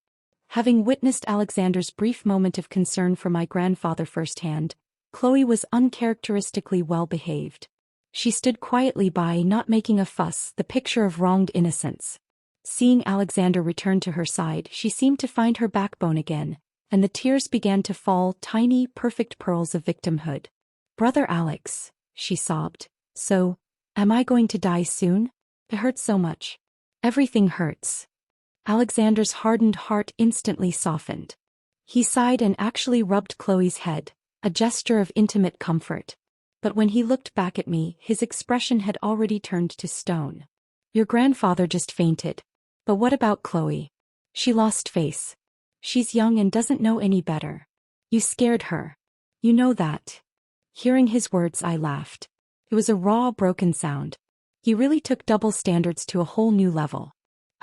Having witnessed Alexander's brief moment of concern for my grandfather firsthand, Chloe was uncharacteristically well behaved. She stood quietly by, not making a fuss, the picture of wronged innocence. Seeing Alexander return to her side, she seemed to find her backbone again, and the tears began to fall, tiny, perfect pearls of victimhood. Brother Alex, she sobbed. So, am I going to die soon? It hurts so much. Everything hurts. Alexander's hardened heart instantly softened. He sighed and actually rubbed Chloe's head, a gesture of intimate comfort. But when he looked back at me, his expression had already turned to stone. Your grandfather just fainted. But what about Chloe? She lost face. She's young and doesn't know any better. You scared her. You know that. Hearing his words, I laughed. It was a raw, broken sound. He really took double standards to a whole new level.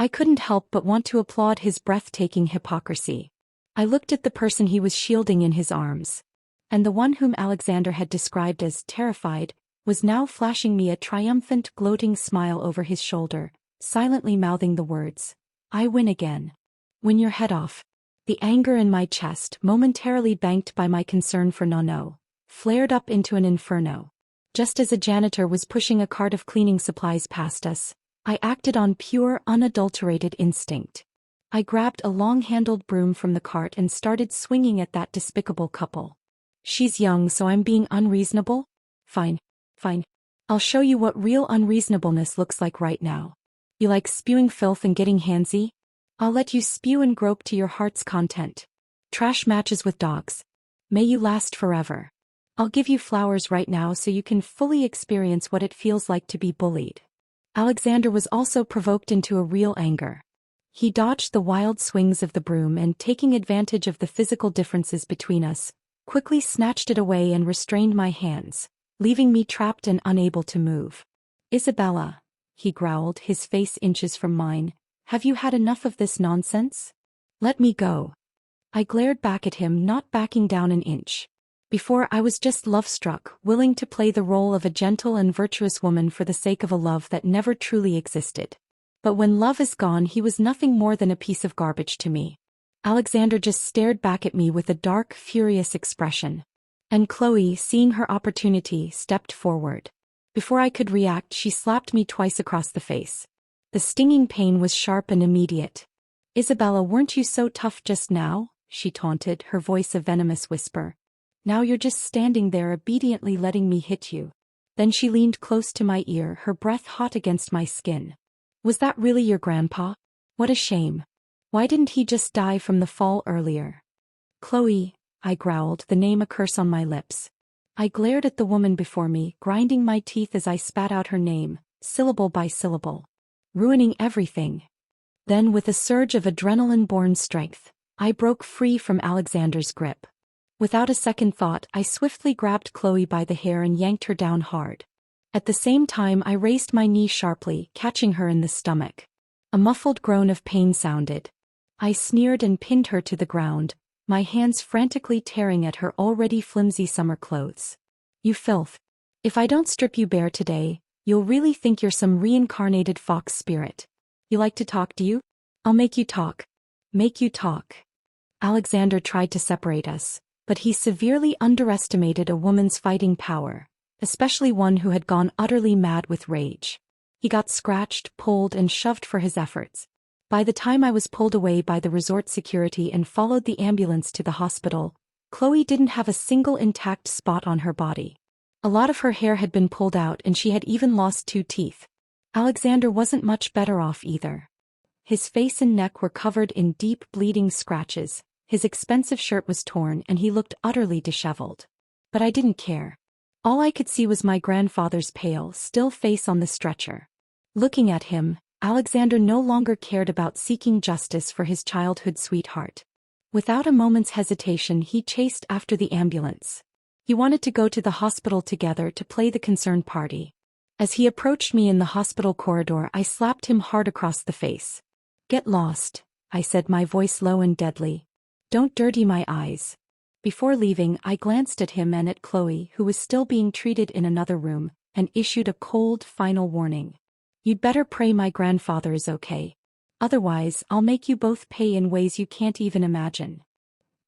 I couldn't help but want to applaud his breathtaking hypocrisy. I looked at the person he was shielding in his arms. And the one whom Alexander had described as terrified, was now flashing me a triumphant, gloating smile over his shoulder, silently mouthing the words, "I win again. Win your head off." The anger in my chest, momentarily banked by my concern for Nono, flared up into an inferno. Just as a janitor was pushing a cart of cleaning supplies past us, I acted on pure, unadulterated instinct. I grabbed a long-handled broom from the cart and started swinging at that despicable couple. She's young, so I'm being unreasonable? Fine. I'll show you what real unreasonableness looks like right now. You like spewing filth and getting handsy? I'll let you spew and grope to your heart's content. Trash matches with dogs. May you last forever. I'll give you flowers right now so you can fully experience what it feels like to be bullied. Alexander was also provoked into a real anger. He dodged the wild swings of the broom and, taking advantage of the physical differences between us, quickly snatched it away and restrained my hands, leaving me trapped and unable to move. "Isabella," he growled, his face inches from mine, "have you had enough of this nonsense? Let me go." I glared back at him, not backing down an inch. Before, I was just love-struck, willing to play the role of a gentle and virtuous woman for the sake of a love that never truly existed. But when love is gone, he was nothing more than a piece of garbage to me. Alexander just stared back at me with a dark, furious expression. And Chloe, seeing her opportunity, stepped forward. Before I could react, she slapped me twice across the face. The stinging pain was sharp and immediate. "Isabella, weren't you so tough just now?" she taunted, her voice a venomous whisper. "Now you're just standing there obediently letting me hit you." Then she leaned close to my ear, her breath hot against my skin. "Was that really your grandpa? What a shame. Why didn't he just die from the fall earlier?" "Chloe," I growled, the name a curse on my lips. I glared at the woman before me, grinding my teeth as I spat out her name, syllable by syllable. Ruining everything. Then, with a surge of adrenaline-born strength, I broke free from Alexander's grip. Without a second thought, I swiftly grabbed Chloe by the hair and yanked her down hard. At the same time, I raised my knee sharply, catching her in the stomach. A muffled groan of pain sounded. I sneered and pinned her to the ground, my hands frantically tearing at her already flimsy summer clothes. "You filth. If I don't strip you bare today, you'll really think you're some reincarnated fox spirit. You like to talk, do you? I'll make you talk. Make you talk." Alexander tried to separate us, but he severely underestimated a woman's fighting power, especially one who had gone utterly mad with rage. He got scratched, pulled, and shoved for his efforts. By the time I was pulled away by the resort security and followed the ambulance to the hospital, Chloe didn't have a single intact spot on her body. A lot of her hair had been pulled out and she had even lost 2 teeth. Alexander wasn't much better off either. His face and neck were covered in deep bleeding scratches, his expensive shirt was torn and he looked utterly disheveled. But I didn't care. All I could see was my grandfather's pale, still face on the stretcher. Looking at him, Alexander no longer cared about seeking justice for his childhood sweetheart. Without a moment's hesitation, he chased after the ambulance. He wanted to go to the hospital together to play the concerned party. As he approached me in the hospital corridor, I slapped him hard across the face. "Get lost," I said, my voice low and deadly. "Don't dirty my eyes." Before leaving, I glanced at him and at Chloe, who was still being treated in another room, and issued a cold, final warning. "You'd better pray my grandfather is okay. Otherwise, I'll make you both pay in ways you can't even imagine."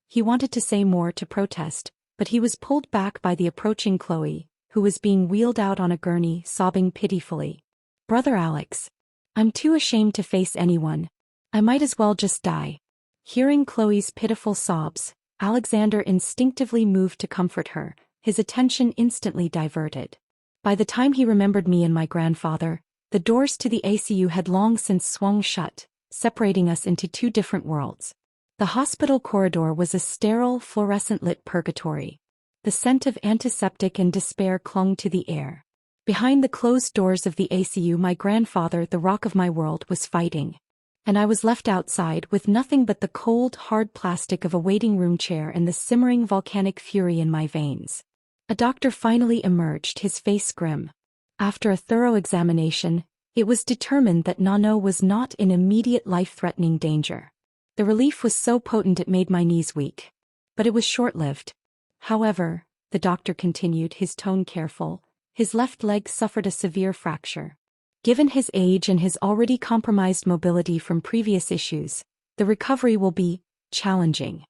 He wanted to say more, to protest, but he was pulled back by the approaching Chloe, who was being wheeled out on a gurney, sobbing pitifully. "Brother Alex. I'm too ashamed to face anyone. I might as well just die." Hearing Chloe's pitiful sobs, Alexander instinctively moved to comfort her, his attention instantly diverted. By the time he remembered me and my grandfather, the doors to the ACU had long since swung shut, separating us into 2 different worlds. The hospital corridor was a sterile, fluorescent-lit purgatory. The scent of antiseptic and despair clung to the air. Behind the closed doors of the ACU, my grandfather, the rock of my world, was fighting. And I was left outside with nothing but the cold, hard plastic of a waiting room chair and the simmering volcanic fury in my veins. A doctor finally emerged, his face grim. After a thorough examination, It was determined that Nano was not in immediate life-threatening danger. The relief was so potent it made my knees weak. But it was short-lived. However, the doctor continued, his tone careful, his left leg suffered a severe fracture. Given his age and his already compromised mobility from previous issues, the recovery will be challenging.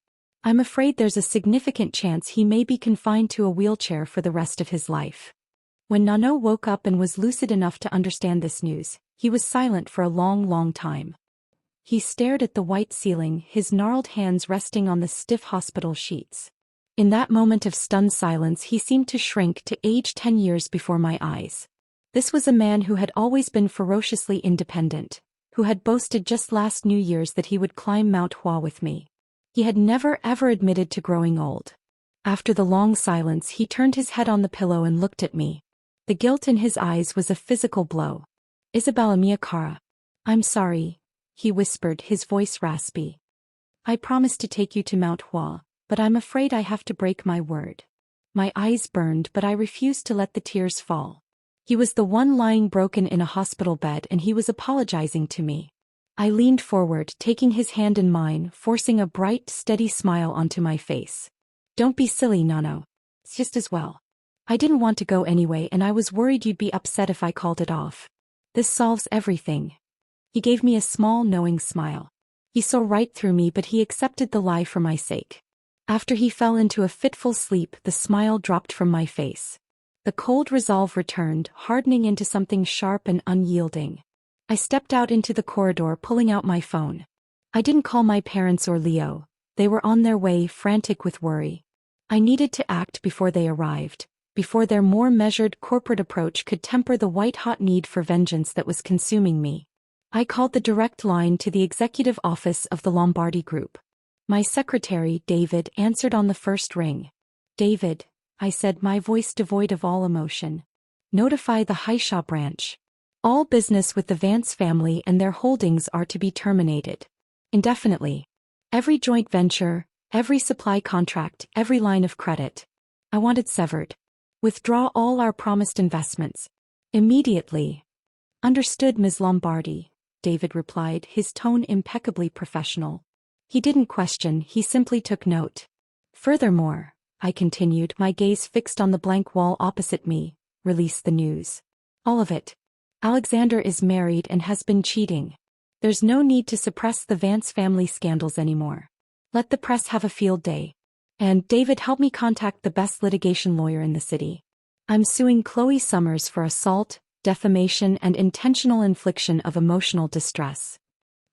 I'm afraid there's a significant chance he may be confined to a wheelchair for the rest of his life. When Nano woke up and was lucid enough to understand this news, he was silent for a long time. He stared at the white ceiling, his gnarled hands resting on the stiff hospital sheets. In that moment of stunned silence, he seemed to shrink to age 10 years before my eyes. This was a man who had always been ferociously independent, who had boasted just last New Year's that he would climb Mount Hua with me. He had never ever admitted to growing old. After the long silence, he turned his head on the pillow and looked at me. The guilt in his eyes was a physical blow. Isabella mia cara. I'm sorry, he whispered, his voice raspy. I promised to take you to Mount Hua, but I'm afraid I have to break my word. My eyes burned, but I refused to let the tears fall. He was the one lying broken in a hospital bed, and he was apologizing to me. I leaned forward, taking his hand in mine, forcing a bright, steady smile onto my face. Don't be silly, Nano. It's just as well. I didn't want to go anyway, and I was worried you'd be upset if I called it off. This solves everything. He gave me a small, knowing smile. He saw right through me, but he accepted the lie for my sake. After he fell into a fitful sleep, the smile dropped from my face. The cold resolve returned, hardening into something sharp and unyielding. I stepped out into the corridor, pulling out my phone. I didn't call my parents or Leo. They were on their way, frantic with worry. I needed to act before they arrived, before their more measured corporate approach could temper the white-hot need for vengeance that was consuming me. I called the direct line to the executive office of the Lombardi Group. My secretary, David, answered on the first ring. David, I said, my voice devoid of all emotion. Notify the Haisha branch. All business with the Vance family and their holdings are to be terminated. Indefinitely. Every joint venture, every supply contract, every line of credit. I want it severed. Withdraw all our promised investments. Immediately. Understood, Ms. Lombardi, David replied, his tone impeccably professional. He didn't question, he simply took note. Furthermore, I continued, my gaze fixed on the blank wall opposite me, release the news. All of it. Alexander is married and has been cheating. There's no need to suppress the Vance family scandals anymore. Let the press have a field day. And David, help me contact the best litigation lawyer in the city. I'm suing Chloe Summers for assault, defamation, and intentional infliction of emotional distress.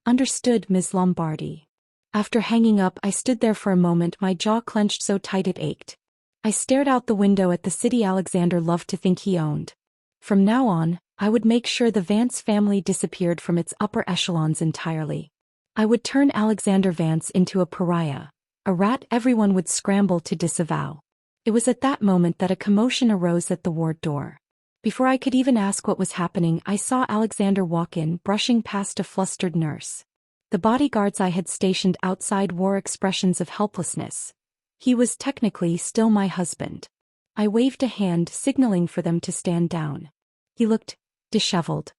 Understood, Ms. Lombardi. After hanging up, I stood there for a moment, my jaw clenched so tight it ached. I stared out the window at the city Alexander loved to think he owned. From now on, I would make sure the Vance family disappeared from its upper echelons entirely. I would turn Alexander Vance into a pariah, a rat everyone would scramble to disavow. It was at that moment that a commotion arose at the ward door. Before I could even ask what was happening, I saw Alexander walk in, brushing past a flustered nurse. The bodyguards I had stationed outside wore expressions of helplessness. He was technically still my husband. I waved a hand, signaling for them to stand down. He looked disheveled.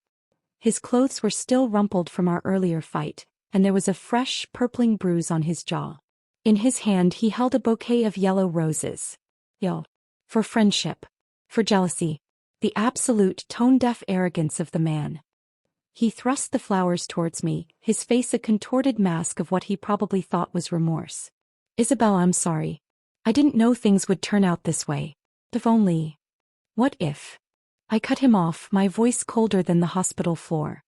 His clothes were still rumpled from our earlier fight, and there was a fresh, purpling bruise on his jaw. In his hand he held a bouquet of yellow roses. Yo. For friendship. For jealousy. The absolute tone-deaf arrogance of the man. He thrust the flowers towards me, his face a contorted mask of what he probably thought was remorse. Isabel, I'm sorry. I didn't know things would turn out this way. If only. What if? I cut him off, my voice colder than the hospital floor.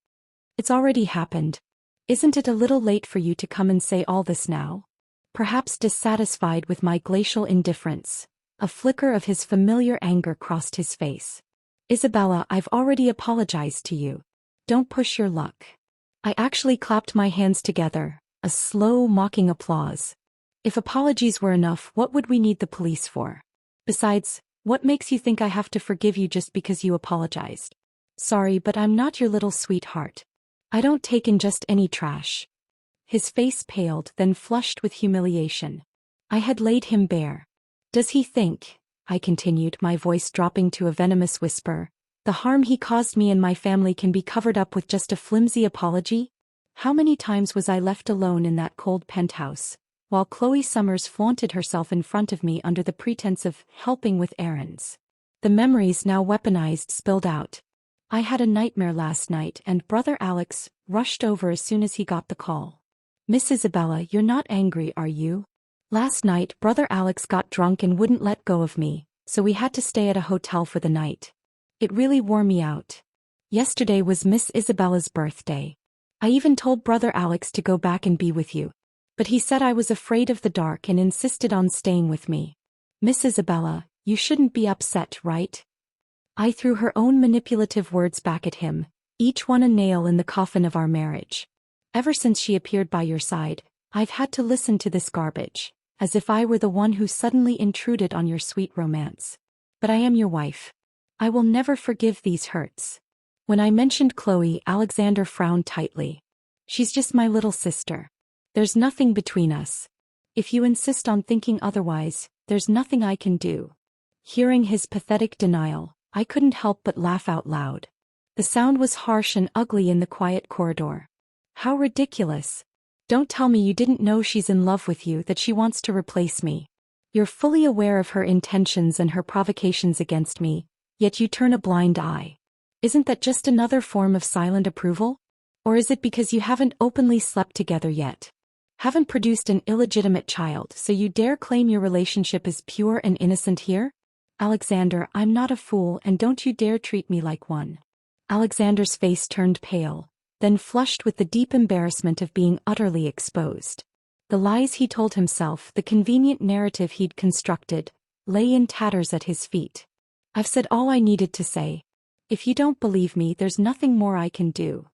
It's already happened. Isn't it a little late for you to come and say all this now? Perhaps dissatisfied with my glacial indifference, a flicker of his familiar anger crossed his face. Isabella, I've already apologized to you. Don't push your luck. I actually clapped my hands together, a slow, mocking applause. If apologies were enough, what would we need the police for? Besides, what makes you think I have to forgive you just because you apologized? Sorry, but I'm not your little sweetheart. I don't take in just any trash. His face paled, then flushed with humiliation. I had laid him bare. Does he think, I continued, my voice dropping to a venomous whisper, The harm he caused me and my family can be covered up with just a flimsy apology? How many times was I left alone in that cold penthouse, while Chloe Summers flaunted herself in front of me under the pretense of helping with errands? The memories, now weaponized, spilled out. I had a nightmare last night and Brother Alex rushed over as soon as he got the call. Miss Isabella, you're not angry, are you? Last night, Brother Alex got drunk and wouldn't let go of me, so we had to stay at a hotel for the night. It really wore me out. Yesterday was Miss Isabella's birthday. I even told Brother Alex to go back and be with you. But he said I was afraid of the dark and insisted on staying with me. Miss Isabella, you shouldn't be upset, right? I threw her own manipulative words back at him, each one a nail in the coffin of our marriage. Ever since she appeared by your side, I've had to listen to this garbage, as if I were the one who suddenly intruded on your sweet romance. But I am your wife. I will never forgive these hurts. When I mentioned Chloe, Alexander frowned tightly. She's just my little sister. There's nothing between us. If you insist on thinking otherwise, there's nothing I can do. Hearing his pathetic denial, I couldn't help but laugh out loud. The sound was harsh and ugly in the quiet corridor. How ridiculous. Don't tell me you didn't know she's in love with you, that she wants to replace me. You're fully aware of her intentions and her provocations against me, yet you turn a blind eye. Isn't that just another form of silent approval? Or is it because you haven't openly slept together yet? Haven't produced an illegitimate child, so you dare claim your relationship is pure and innocent here? Alexander, I'm not a fool, and don't you dare treat me like one. Alexander's face turned pale, then flushed with the deep embarrassment of being utterly exposed. The lies he told himself, the convenient narrative he'd constructed, lay in tatters at his feet. I've said all I needed to say. If you don't believe me, there's nothing more I can do.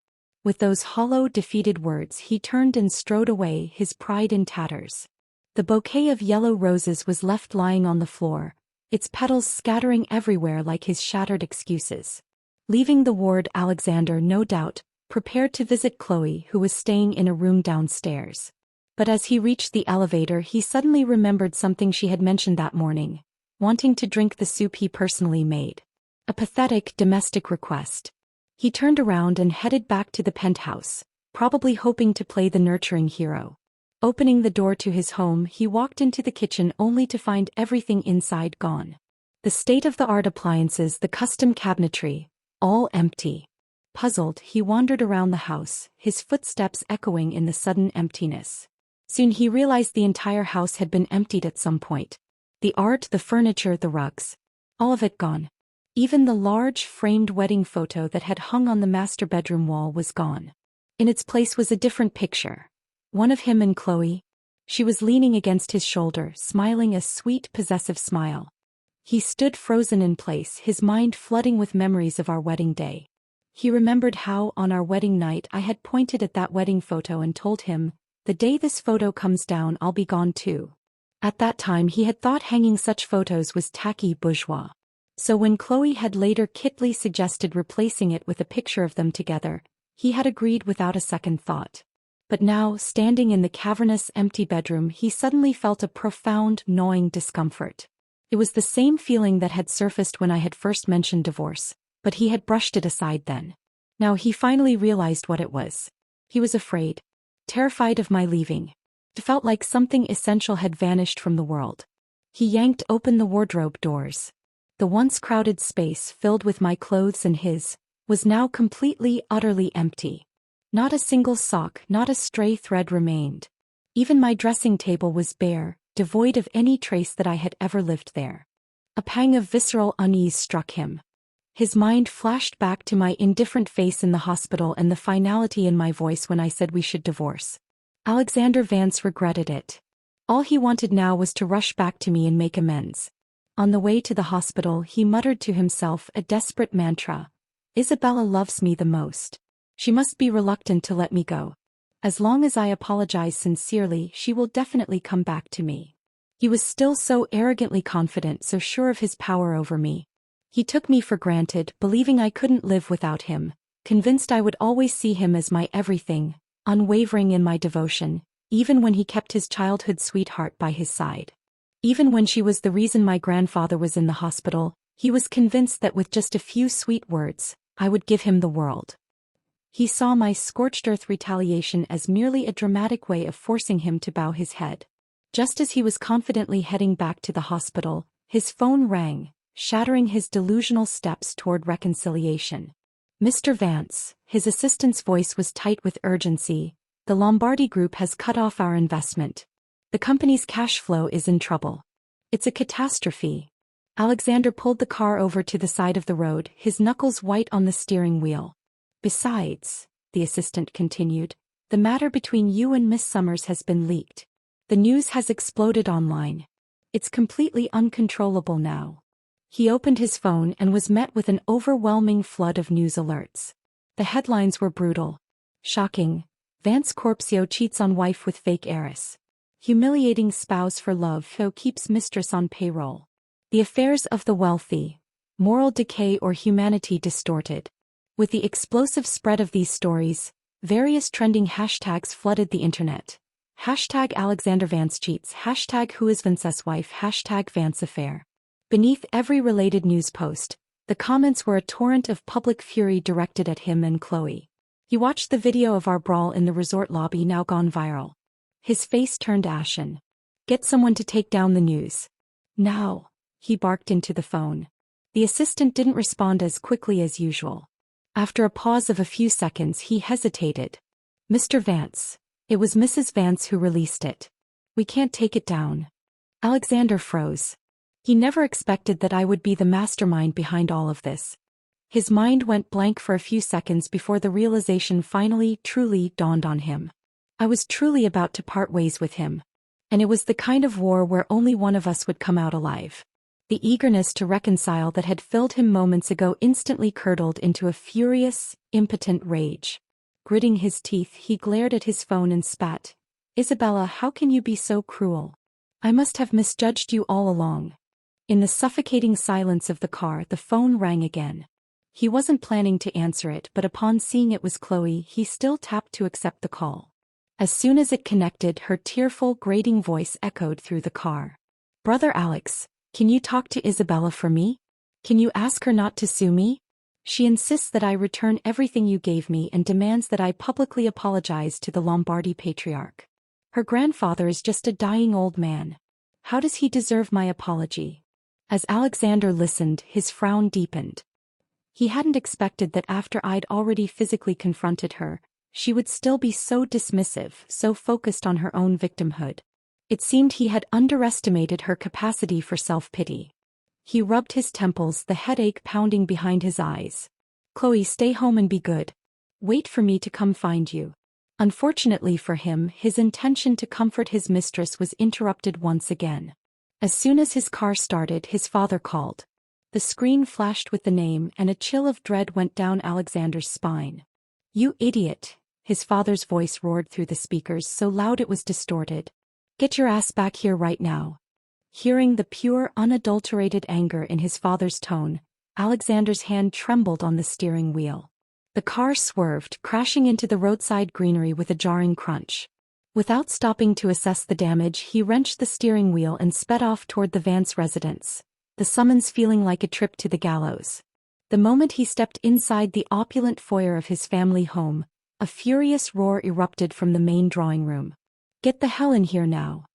With those hollow, defeated words, he turned and strode away, his pride in tatters. The bouquet of yellow roses was left lying on the floor, its petals scattering everywhere like his shattered excuses. Leaving the ward, Alexander, no doubt, prepared to visit Chloe, who was staying in a room downstairs. But as he reached the elevator, he suddenly remembered something she had mentioned that morning, wanting to drink the soup he personally made. A pathetic, domestic request. He turned around and headed back to the penthouse, probably hoping to play the nurturing hero. Opening the door to his home, he walked into the kitchen only to find everything inside gone. The state-of-the-art appliances, the custom cabinetry, all empty. Puzzled, he wandered around the house, his footsteps echoing in the sudden emptiness. Soon he realized the entire house had been emptied at some point. The art, the furniture, the rugs. All of it gone. Even the large, framed wedding photo that had hung on the master bedroom wall was gone. In its place was a different picture. One of him and Chloe. She was leaning against his shoulder, smiling a sweet, possessive smile. He stood frozen in place, his mind flooding with memories of our wedding day. He remembered how, on our wedding night, I had pointed at that wedding photo and told him, "The day this photo comes down, I'll be gone too." At that time he had thought hanging such photos was tacky bourgeois. So when Chloe had later kitly suggested replacing it with a picture of them together, he had agreed without a second thought. But now, standing in the cavernous, empty bedroom, he suddenly felt a profound, gnawing discomfort. It was the same feeling that had surfaced when I had first mentioned divorce, but he had brushed it aside then. Now he finally realized what it was. He was afraid. Terrified of my leaving. It felt like something essential had vanished from the world. He yanked open the wardrobe doors. The once crowded space, filled with my clothes and his, was now completely, utterly empty. Not a single sock, not a stray thread remained. Even my dressing table was bare, devoid of any trace that I had ever lived there. A pang of visceral unease struck him. His mind flashed back to my indifferent face in the hospital and the finality in my voice when I said we should divorce. Alexander Vance regretted it. All he wanted now was to rush back to me and make amends. On the way to the hospital, he muttered to himself a desperate mantra. Isabella loves me the most. She must be reluctant to let me go. As long as I apologize sincerely, she will definitely come back to me. He was still so arrogantly confident, so sure of his power over me. He took me for granted, believing I couldn't live without him, convinced I would always see him as my everything, unwavering in my devotion, even when he kept his childhood sweetheart by his side. Even when she was the reason my grandfather was in the hospital, He was convinced that with just a few sweet words, I would give him the world. He saw my scorched earth retaliation as merely a dramatic way of forcing him to bow his head. Just as he was confidently heading back to the hospital, his phone rang, shattering his delusional steps toward reconciliation. "Mr. Vance," his assistant's voice was tight with urgency, "the Lombardi Group has cut off our investment. The company's cash flow is in trouble. It's a catastrophe." Alexander pulled the car over to the side of the road, his knuckles white on the steering wheel. "Besides," the assistant continued, "the matter between you and Miss Summers has been leaked. The news has exploded online. It's completely uncontrollable now." He opened his phone and was met with an overwhelming flood of news alerts. The headlines were brutal. Shocking: Vance Corpsio cheats on wife with fake heiress. Humiliating spouse for love who keeps mistress on payroll. The affairs of the wealthy. Moral decay or humanity distorted. With the explosive spread of these stories, various trending hashtags flooded the internet. Hashtag Alexander Vance cheats, hashtag who is Vance's wife, hashtag Vance affair. Beneath every related news post, the comments were a torrent of public fury directed at him and Chloe. He watched the video of our brawl in the resort lobby, now gone viral. His face turned ashen. "Get someone to take down the news. Now," he barked into the phone. The assistant didn't respond as quickly as usual. After a pause of a few seconds, he hesitated. "Mr. Vance, it was Mrs. Vance who released it. We can't take it down." Alexander froze. He never expected that I would be the mastermind behind all of this. His mind went blank for a few seconds before the realization finally, truly dawned on him. I was truly about to part ways with him. And it was the kind of war where only one of us would come out alive. The eagerness to reconcile that had filled him moments ago instantly curdled into a furious, impotent rage. Gritting his teeth, he glared at his phone and spat. "Isabella, how can you be so cruel? I must have misjudged you all along." In the suffocating silence of the car, the phone rang again. He wasn't planning to answer it, but upon seeing it was Chloe, he still tapped to accept the call. As soon as it connected, her tearful, grating voice echoed through the car. "Brother Alex, can you talk to Isabella for me? Can you ask her not to sue me? She insists that I return everything you gave me and demands that I publicly apologize to the Lombardi patriarch. Her grandfather is just a dying old man. How does he deserve my apology?" As Alexander listened, his frown deepened. He hadn't expected that after I'd already physically confronted her, she would still be so dismissive, so focused on her own victimhood. It seemed he had underestimated her capacity for self-pity. He rubbed his temples, the headache pounding behind his eyes. "Chloe, stay home and be good. Wait for me to come find you." Unfortunately for him, his intention to comfort his mistress was interrupted once again. As soon as his car started, his father called. The screen flashed with the name, and a chill of dread went down Alexander's spine. "You idiot," his father's voice roared through the speakers, so loud it was distorted. "Get your ass back here right now." Hearing the pure, unadulterated anger in his father's tone, Alexander's hand trembled on the steering wheel. The car swerved, crashing into the roadside greenery with a jarring crunch. Without stopping to assess the damage, he wrenched the steering wheel and sped off toward the Vance residence, the summons feeling like a trip to the gallows. The moment he stepped inside the opulent foyer of his family home, a furious roar erupted from the main drawing room. "Get the hell in here now."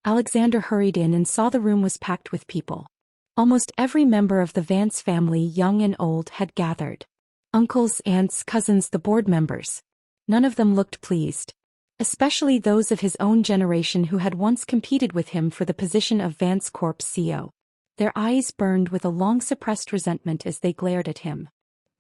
Alexander hurried in and saw the room was packed with people. Almost every member of the Vance family, young and old, had gathered. Uncles, aunts, cousins, the board members. None of them looked pleased. Especially those of his own generation who had once competed with him for the position of Vance Corp's CEO. Their eyes burned with a long-suppressed resentment as they glared at him.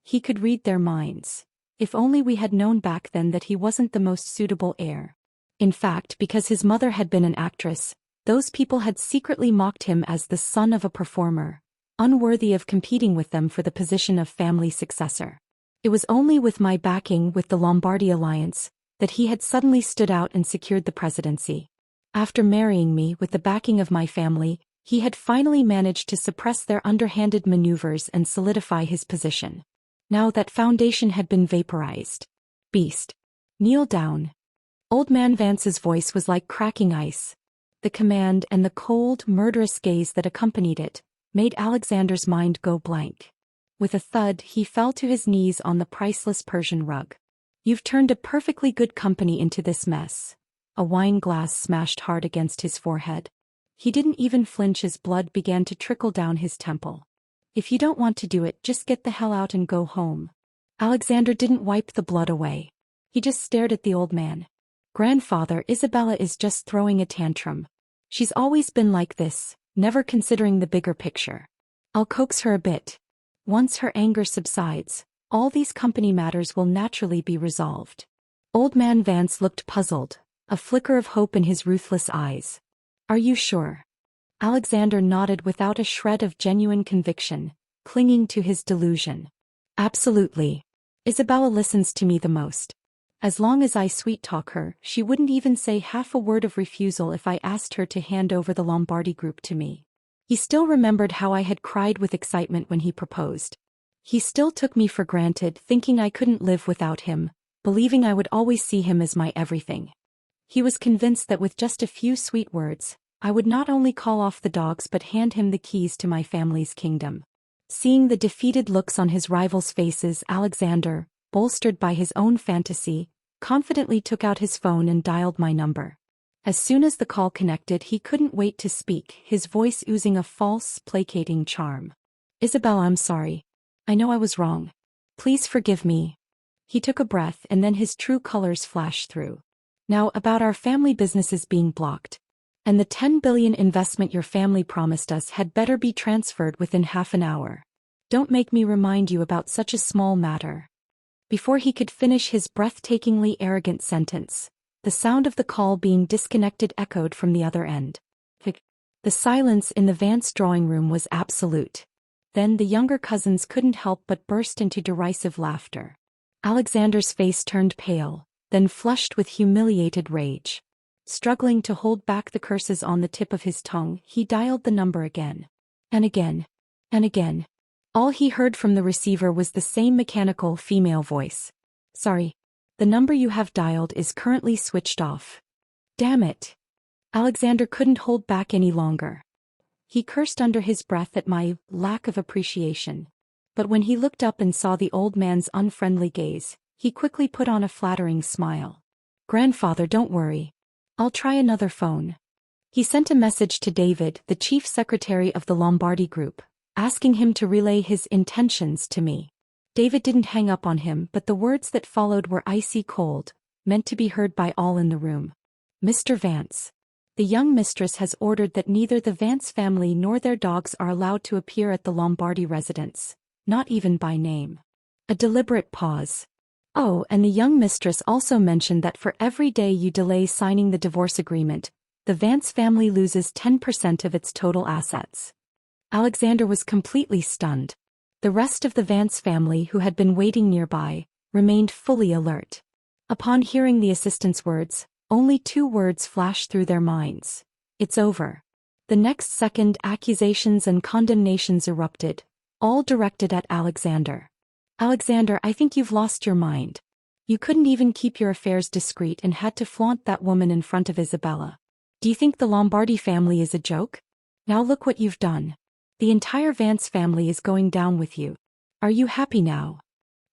He could read their minds. If only we had known back then that he wasn't the most suitable heir. In fact, because his mother had been an actress, those people had secretly mocked him as the son of a performer, unworthy of competing with them for the position of family successor. It was only with my backing with the Lombardi alliance that he had suddenly stood out and secured the presidency. After marrying me with the backing of my family, he had finally managed to suppress their underhanded maneuvers and solidify his position. Now that foundation had been vaporized. "Beast. Kneel down." Old Man Vance's voice was like cracking ice. The command and the cold, murderous gaze that accompanied it, made Alexander's mind go blank. With a thud, he fell to his knees on the priceless Persian rug. You've turned a perfectly good company into this mess. A wine glass smashed hard against his forehead. He didn't even flinch as blood began to trickle down his temple. If you don't want to do it, just get the hell out and go home. Alexander didn't wipe the blood away. He just stared at the old man. Grandfather, Isabella is just throwing a tantrum. She's always been like this, never considering the bigger picture. I'll coax her a bit. Once her anger subsides, all these company matters will naturally be resolved. Old man Vance looked puzzled, a flicker of hope in his ruthless eyes. Are you sure? Alexander nodded without a shred of genuine conviction, clinging to his delusion. Absolutely. Isabella listens to me the most. As long as I sweet-talk her, she wouldn't even say half a word of refusal if I asked her to hand over the Lombardi group to me. He still remembered how I had cried with excitement when he proposed. He still took me for granted, thinking I couldn't live without him, believing I would always see him as my everything. He was convinced that with just a few sweet words, I would not only call off the dogs but hand him the keys to my family's kingdom. Seeing the defeated looks on his rivals' faces, Alexander, bolstered by his own fantasy, confidently took out his phone and dialed my number. As soon as the call connected, he couldn't wait to speak, his voice oozing a false, placating charm. Isabella, I'm sorry. I know I was wrong. Please forgive me. He took a breath and then his true colors flashed through. Now about our family businesses being blocked. And the 10 billion investment your family promised us had better be transferred within half an hour. Don't make me remind you about such a small matter. Before he could finish his breathtakingly arrogant sentence, the sound of the call being disconnected echoed from the other end. The silence in the Vance drawing room was absolute. Then the younger cousins couldn't help but burst into derisive laughter. Alexander's face turned pale, then flushed with humiliated rage. Struggling to hold back the curses on the tip of his tongue, he dialed the number again. And again. And again. All he heard from the receiver was the same mechanical female voice. Sorry. The number you have dialed is currently switched off. Damn it. Alexander couldn't hold back any longer. He cursed under his breath at my lack of appreciation. But when he looked up and saw the old man's unfriendly gaze, he quickly put on a flattering smile. Grandfather, don't worry. I'll try another phone. He sent a message to David, the chief secretary of the Lombardi group, asking him to relay his intentions to me. David didn't hang up on him, but the words that followed were icy cold, meant to be heard by all in the room. Mr. Vance. The young mistress has ordered that neither the Vance family nor their dogs are allowed to appear at the Lombardi residence, not even by name. A deliberate pause. Oh, and the young mistress also mentioned that for every day you delay signing the divorce agreement, the Vance family loses 10% of its total assets. Alexander was completely stunned. The rest of the Vance family, who had been waiting nearby, remained fully alert. Upon hearing the assistant's words, only 2 words flashed through their minds. It's over. The next second, accusations and condemnations erupted, all directed at Alexander. Alexander, I think you've lost your mind. You couldn't even keep your affairs discreet and had to flaunt that woman in front of Isabella. Do you think the Lombardi family is a joke? Now look what you've done. The entire Vance family is going down with you. Are you happy now?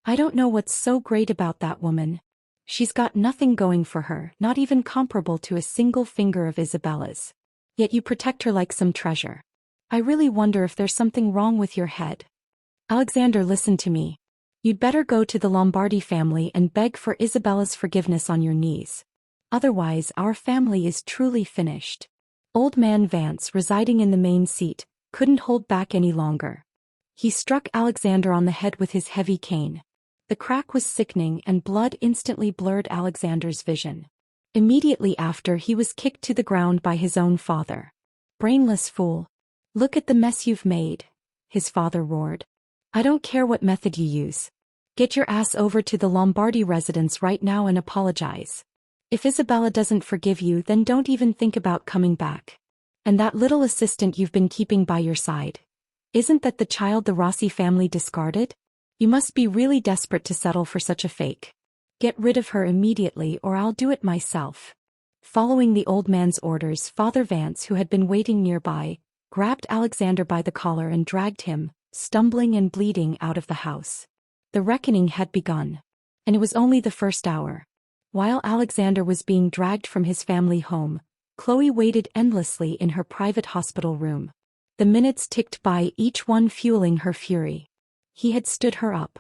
I don't know what's so great about that woman. She's got nothing going for her, not even comparable to a single finger of Isabella's. Yet you protect her like some treasure. I really wonder if there's something wrong with your head. Alexander, listen to me. You'd better go to the Lombardi family and beg for Isabella's forgiveness on your knees. Otherwise, our family is truly finished. Old man Vance, residing in the main seat, couldn't hold back any longer. He struck Alexander on the head with his heavy cane. The crack was sickening and blood instantly blurred Alexander's vision. Immediately after, he was kicked to the ground by his own father. Brainless fool. Look at the mess you've made, his father roared. I don't care what method you use. Get your ass over to the Lombardi residence right now and apologize. If Isabella doesn't forgive you, then don't even think about coming back. And that little assistant you've been keeping by your side. Isn't that the child the Rossi family discarded? You must be really desperate to settle for such a fake. Get rid of her immediately or I'll do it myself. Following the old man's orders, Father Vance, who had been waiting nearby, grabbed Alexander by the collar and dragged him, stumbling and bleeding, out of the house. The reckoning had begun. And it was only the first hour. While Alexander was being dragged from his family home, Chloe waited endlessly in her private hospital room. The minutes ticked by, each one fueling her fury. He had stood her up.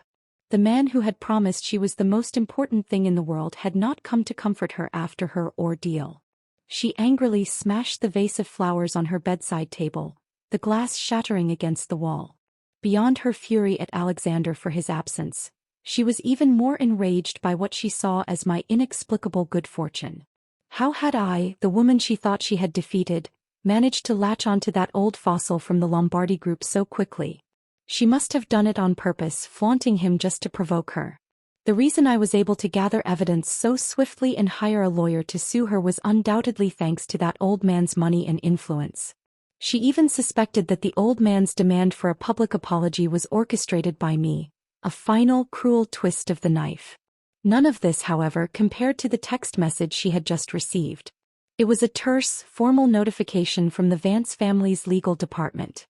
The man who had promised she was the most important thing in the world had not come to comfort her after her ordeal. She angrily smashed the vase of flowers on her bedside table, the glass shattering against the wall. Beyond her fury at Alexander for his absence, she was even more enraged by what she saw as my inexplicable good fortune. How had I, the woman she thought she had defeated, managed to latch onto that old fossil from the Lombardi group so quickly? She must have done it on purpose, flaunting him just to provoke her. The reason I was able to gather evidence so swiftly and hire a lawyer to sue her was undoubtedly thanks to that old man's money and influence. She even suspected that the old man's demand for a public apology was orchestrated by me, a final, cruel twist of the knife. None of this, however, compared to the text message she had just received. It was a terse, formal notification from the Vance family's legal department.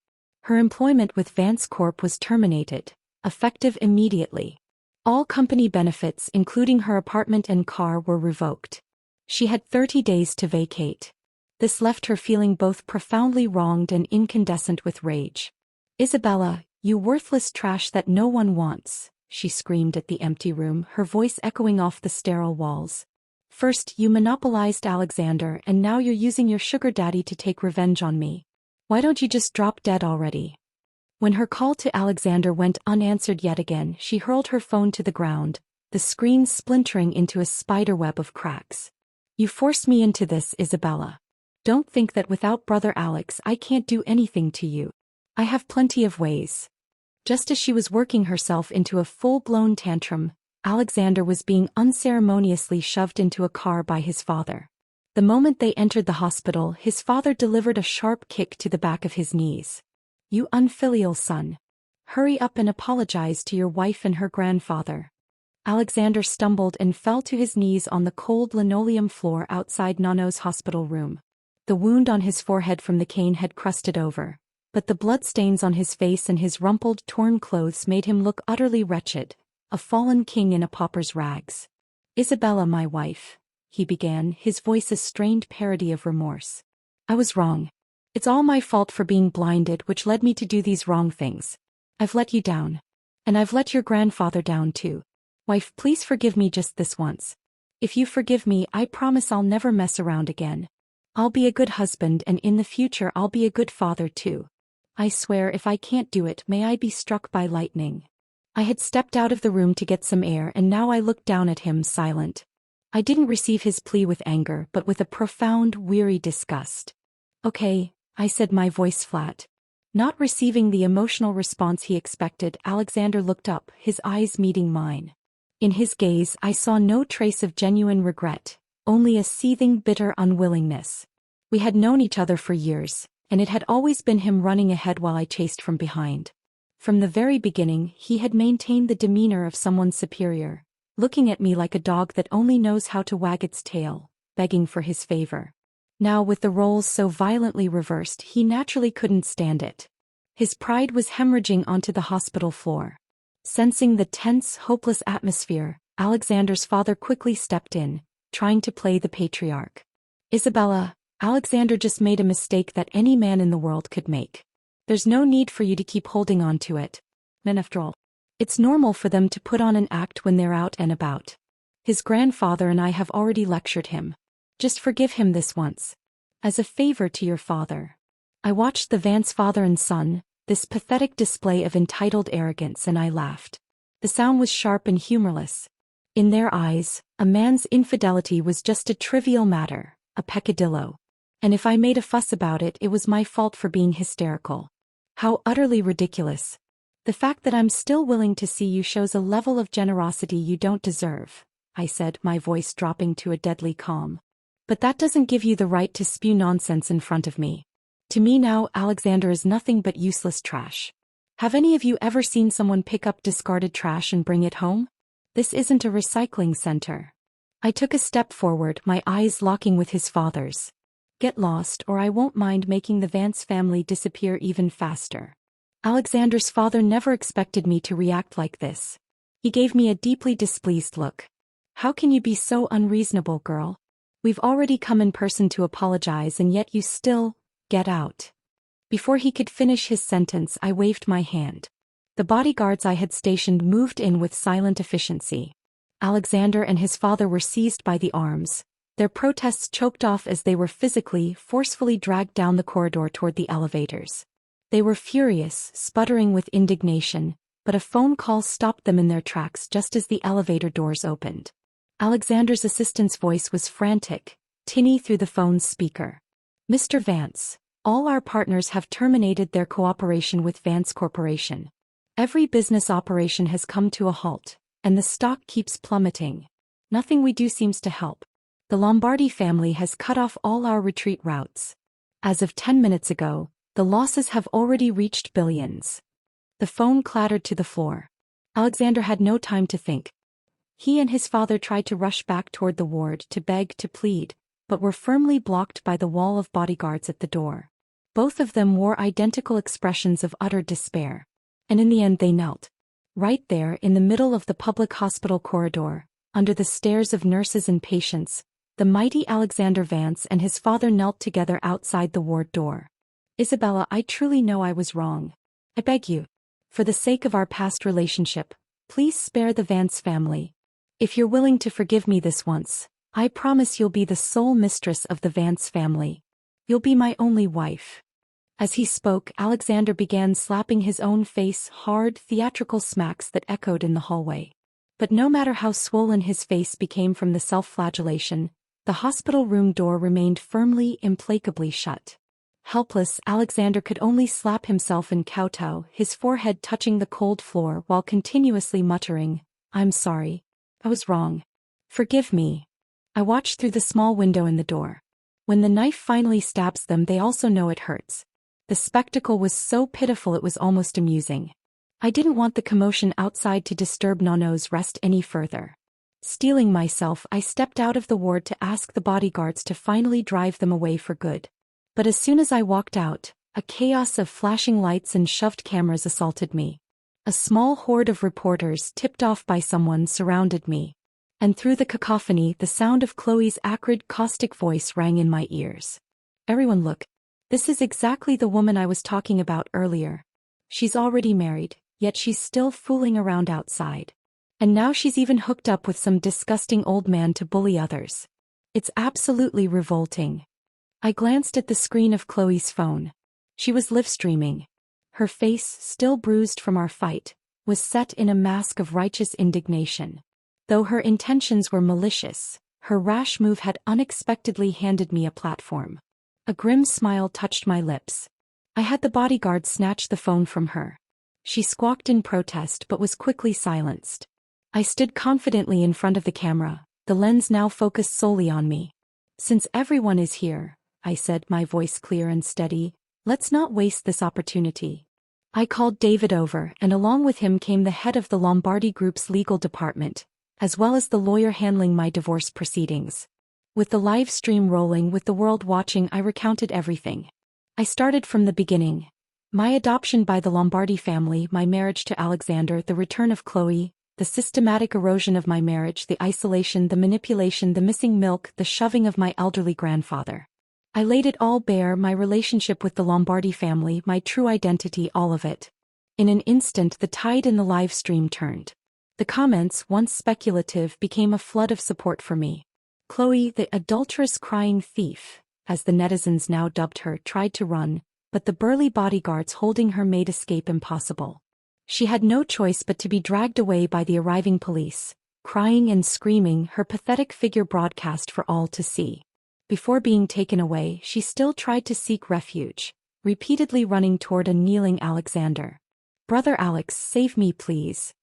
Her employment with Vance Corp was terminated, effective immediately. All company benefits, including her apartment and car, were revoked. She had 30 days to vacate. This left her feeling both profoundly wronged and incandescent with rage. "Isabella, you worthless trash that no one wants," she screamed at the empty room, her voice echoing off the sterile walls. "First you monopolized Alexander, and now you're using your sugar daddy to take revenge on me. Why don't you just drop dead already?" When her call to Alexander went unanswered yet again, she hurled her phone to the ground, the screen splintering into a spiderweb of cracks. "You forced me into this, Isabella. Don't think that without brother Alex I can't do anything to you. I have plenty of ways." Just as she was working herself into a full-blown tantrum, Alexander was being unceremoniously shoved into a car by his father. The moment they entered the hospital, his father delivered a sharp kick to the back of his knees. "You unfilial son. Hurry up and apologize to your wife and her grandfather." Alexander stumbled and fell to his knees on the cold linoleum floor outside Nano's hospital room. The wound on his forehead from the cane had crusted over, but the bloodstains on his face and his rumpled, torn clothes made him look utterly wretched, a fallen king in a pauper's rags. "Isabella, my wife," he began, his voice a strained parody of remorse. "I was wrong. It's all my fault for being blinded, which led me to do these wrong things. I've let you down. And I've let your grandfather down too. Wife, please forgive me just this once. If you forgive me, I promise I'll never mess around again. I'll be a good husband, and in the future I'll be a good father too. I swear if I can't do it, may I be struck by lightning." I had stepped out of the room to get some air, and now I looked down at him, silent. I didn't receive his plea with anger, but with a profound, weary disgust. "Okay," I said, my voice flat. Not receiving the emotional response he expected, Alexander looked up, his eyes meeting mine. In his gaze I saw no trace of genuine regret, only a seething, bitter unwillingness. We had known each other for years, and it had always been him running ahead while I chased from behind. From the very beginning, he had maintained the demeanor of someone superior, looking at me like a dog that only knows how to wag its tail, begging for his favor. Now, with the roles so violently reversed, he naturally couldn't stand it. His pride was hemorrhaging onto the hospital floor. Sensing the tense, hopeless atmosphere, Alexander's father quickly stepped in, trying to play the patriarch. "Isabella, Alexander just made a mistake that any man in the world could make. There's no need for you to keep holding on to it. Men, after all, it's normal for them to put on an act when they're out and about. His grandfather and I have already lectured him. Just forgive him this once. As a favor to your father." I watched the Vance father and son, this pathetic display of entitled arrogance, and I laughed. The sound was sharp and humorless. In their eyes, a man's infidelity was just a trivial matter, a peccadillo. And if I made a fuss about it, it was my fault for being hysterical. How utterly ridiculous. "The fact that I'm still willing to see you shows a level of generosity you don't deserve," I said, my voice dropping to a deadly calm. "But that doesn't give you the right to spew nonsense in front of me. To me now, Alexander is nothing but useless trash. Have any of you ever seen someone pick up discarded trash and bring it home? This isn't a recycling center." I took a step forward, my eyes locking with his father's. Get lost or I won't mind making the Vance family disappear even faster. Alexander's father never expected me to react like this. He gave me a deeply displeased look. How can you be so unreasonable, girl? We've already come in person to apologize and yet you still, get out. Before he could finish his sentence, I waved my hand. The bodyguards I had stationed moved in with silent efficiency. Alexander and his father were seized by the arms, their protests choked off as they were forcefully dragged down the corridor toward the elevators. They were furious, sputtering with indignation, but a phone call stopped them in their tracks just as the elevator doors opened. Alexander's assistant's voice was frantic, tinny through the phone's speaker. Mr. Vance, all our partners have terminated their cooperation with Vance Corporation. Every business operation has come to a halt, and the stock keeps plummeting. Nothing we do seems to help. The Lombardi family has cut off all our retreat routes. As of 10 minutes ago, the losses have already reached billions. The phone clattered to the floor. Alexander had no time to think. He and his father tried to rush back toward the ward to beg, to plead, but were firmly blocked by the wall of bodyguards at the door. Both of them wore identical expressions of utter despair. And in the end they knelt. Right there in the middle of the public hospital corridor, under the stares of nurses and patients, the mighty Alexander Vance and his father knelt together outside the ward door. Isabella, I truly know I was wrong. I beg you, for the sake of our past relationship, please spare the Vance family. If you're willing to forgive me this once, I promise you'll be the sole mistress of the Vance family. You'll be my only wife. As he spoke, Alexander began slapping his own face, hard, theatrical smacks that echoed in the hallway. But no matter how swollen his face became from the self-flagellation, the hospital room door remained firmly, implacably shut. Helpless, Alexander could only slap himself and kowtow, his forehead touching the cold floor while continuously muttering, I'm sorry. I was wrong. Forgive me. I watched through the small window in the door. When the knife finally stabs them, they also know it hurts. The spectacle was so pitiful it was almost amusing. I didn't want the commotion outside to disturb Nono's rest any further. Steeling myself, I stepped out of the ward to ask the bodyguards to finally drive them away for good. But as soon as I walked out, a chaos of flashing lights and shoved cameras assaulted me. A small horde of reporters, tipped off by someone, surrounded me. And through the cacophony, the sound of Chloe's acrid, caustic voice rang in my ears. Everyone look. This is exactly the woman I was talking about earlier. She's already married, yet she's still fooling around outside. And now she's even hooked up with some disgusting old man to bully others. It's absolutely revolting. I glanced at the screen of Chloe's phone. She was live streaming. Her face, still bruised from our fight, was set in a mask of righteous indignation. Though her intentions were malicious, her rash move had unexpectedly handed me a platform. A grim smile touched my lips. I had the bodyguard snatch the phone from her. She squawked in protest but was quickly silenced. I stood confidently in front of the camera, the lens now focused solely on me. Since everyone is here, I said, my voice clear and steady, let's not waste this opportunity. I called David over, and along with him came the head of the Lombardi Group's legal department, as well as the lawyer handling my divorce proceedings. With the live stream rolling, with the world watching, I recounted everything. I started from the beginning. My adoption by the Lombardi family, my marriage to Alexander, the return of Chloe, the systematic erosion of my marriage, the isolation, the manipulation, the missing milk, the shoving of my elderly grandfather. I laid it all bare, my relationship with the Lombardi family, my true identity, all of it. In an instant the tide in the live stream turned. The comments, once speculative, became a flood of support for me. Chloe, the adulterous crying thief, as the netizens now dubbed her, tried to run, but the burly bodyguards holding her made escape impossible. She had no choice but to be dragged away by the arriving police, crying and screaming, her pathetic figure broadcast for all to see. Before being taken away, she still tried to seek refuge, repeatedly running toward a kneeling Alexander. Brother Alex, save me please.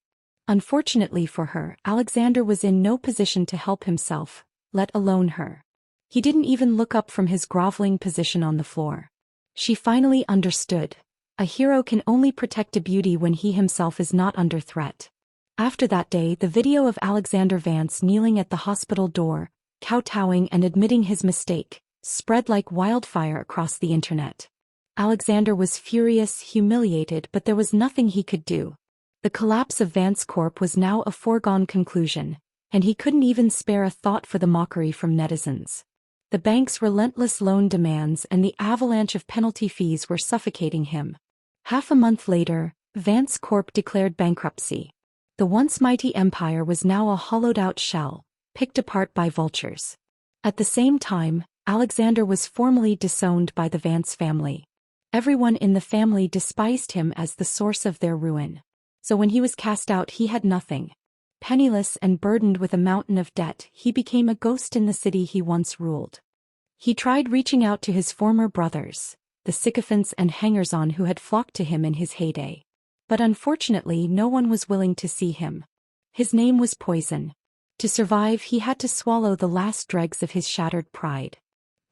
Unfortunately for her, Alexander was in no position to help himself, let alone her. He didn't even look up from his groveling position on the floor. She finally understood. A hero can only protect a beauty when he himself is not under threat. After that day, the video of Alexander Vance kneeling at the hospital door, kowtowing and admitting his mistake, spread like wildfire across the internet. Alexander was furious, humiliated, but there was nothing he could do. The collapse of Vance Corp was now a foregone conclusion, and he couldn't even spare a thought for the mockery from netizens. The bank's relentless loan demands and the avalanche of penalty fees were suffocating him. Half a month later, Vance Corp declared bankruptcy. The once mighty empire was now a hollowed-out shell, picked apart by vultures. At the same time, Alexander was formally disowned by the Vance family. Everyone in the family despised him as the source of their ruin. So when he was cast out, he had nothing. Penniless and burdened with a mountain of debt, he became a ghost in the city he once ruled. He tried reaching out to his former brothers, the sycophants and hangers-on who had flocked to him in his heyday. But unfortunately, no one was willing to see him. His name was poison. To survive, he had to swallow the last dregs of his shattered pride.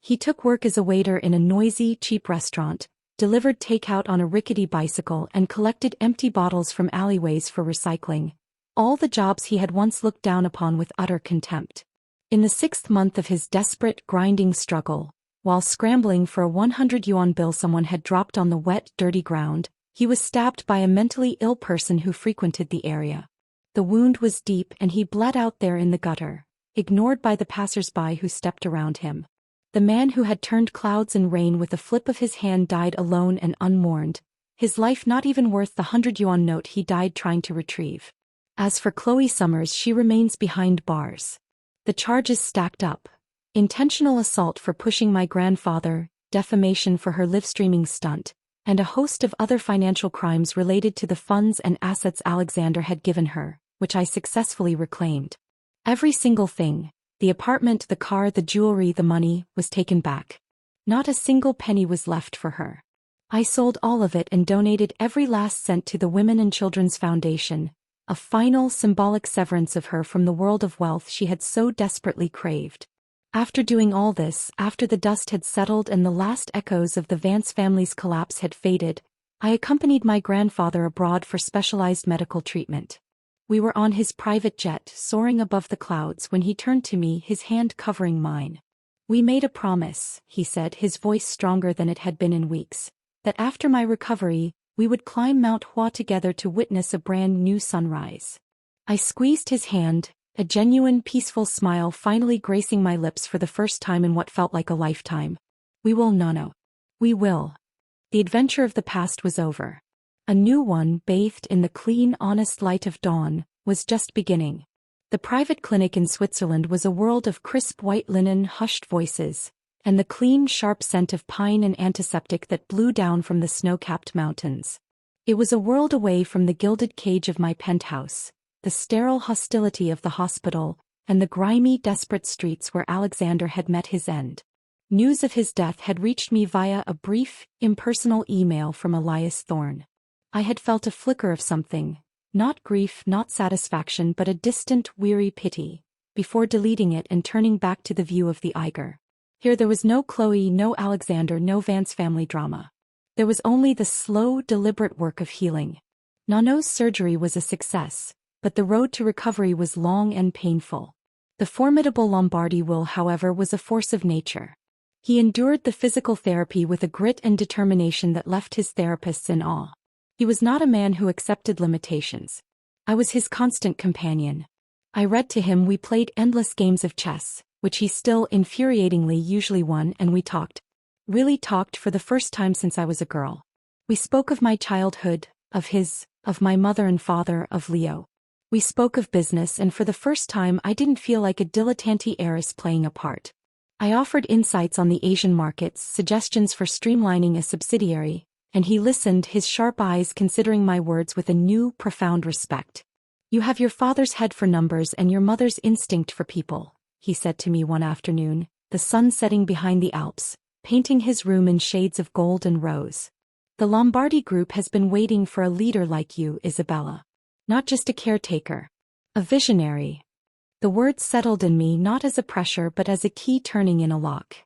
He took work as a waiter in a noisy, cheap restaurant, delivered takeout on a rickety bicycle, and collected empty bottles from alleyways for recycling, all the jobs he had once looked down upon with utter contempt. In the 6th month of his desperate, grinding struggle, while scrambling for a 100 yuan bill someone had dropped on the wet, dirty ground, he was stabbed by a mentally ill person who frequented the area. The wound was deep and he bled out there in the gutter, ignored by the passers-by who stepped around him. The man who had turned clouds and rain with a flip of his hand died alone and unmourned, his life not even worth the 100 yuan note he died trying to retrieve. As for Chloe Summers, she remains behind bars. The charges stacked up: intentional assault for pushing my grandfather, defamation for her live-streaming stunt, and a host of other financial crimes related to the funds and assets Alexander had given her, which I successfully reclaimed. Every single thing, the apartment, the car, the jewelry, the money, was taken back. Not a single penny was left for her. I sold all of it and donated every last cent to the Women and Children's Foundation, a final symbolic severance of her from the world of wealth she had so desperately craved. After doing all this, after the dust had settled and the last echoes of the Vance family's collapse had faded, I accompanied my grandfather abroad for specialized medical treatment. We were on his private jet, soaring above the clouds, when he turned to me, his hand covering mine. "We made a promise," he said, his voice stronger than it had been in weeks, "that after my recovery, we would climb Mount Hua together to witness a brand new sunrise." I squeezed his hand, a genuine peaceful smile finally gracing my lips for the first time in what felt like a lifetime. "We will, Nono. We will." The adventure of the past was over. A new one, bathed in the clean, honest light of dawn, was just beginning. The private clinic in Switzerland was a world of crisp white linen, hushed voices, and the clean, sharp scent of pine and antiseptic that blew down from the snow-capped mountains. It was a world away from the gilded cage of my penthouse, the sterile hostility of the hospital, and the grimy, desperate streets where Alexander had met his end. News of his death had reached me via a brief, impersonal email from Elias Thorne. I had felt a flicker of something, not grief, not satisfaction, but a distant, weary pity, before deleting it and turning back to the view of the Eiger. Here there was no Chloe, no Alexander, no Vance family drama. There was only the slow, deliberate work of healing. Nono's surgery was a success, but the road to recovery was long and painful. The formidable Lombardi will, however, was a force of nature. He endured the physical therapy with a grit and determination that left his therapists in awe. He was not a man who accepted limitations. I was his constant companion. I read to him, we played endless games of chess, which he still infuriatingly usually won, and we talked. Really talked for the first time since I was a girl. We spoke of my childhood, of his, of my mother and father, of Leo. We spoke of business, and for the first time I didn't feel like a dilettante heiress playing a part. I offered insights on the Asian markets, suggestions for streamlining a subsidiary, and he listened, his sharp eyes considering my words with a new, profound respect. "You have your father's head for numbers and your mother's instinct for people," he said to me one afternoon, the sun setting behind the Alps, painting his room in shades of gold and rose. "The Lombardi Group has been waiting for a leader like you, Isabella. Not just a caretaker. A visionary." The words settled in me not as a pressure but as a key turning in a lock.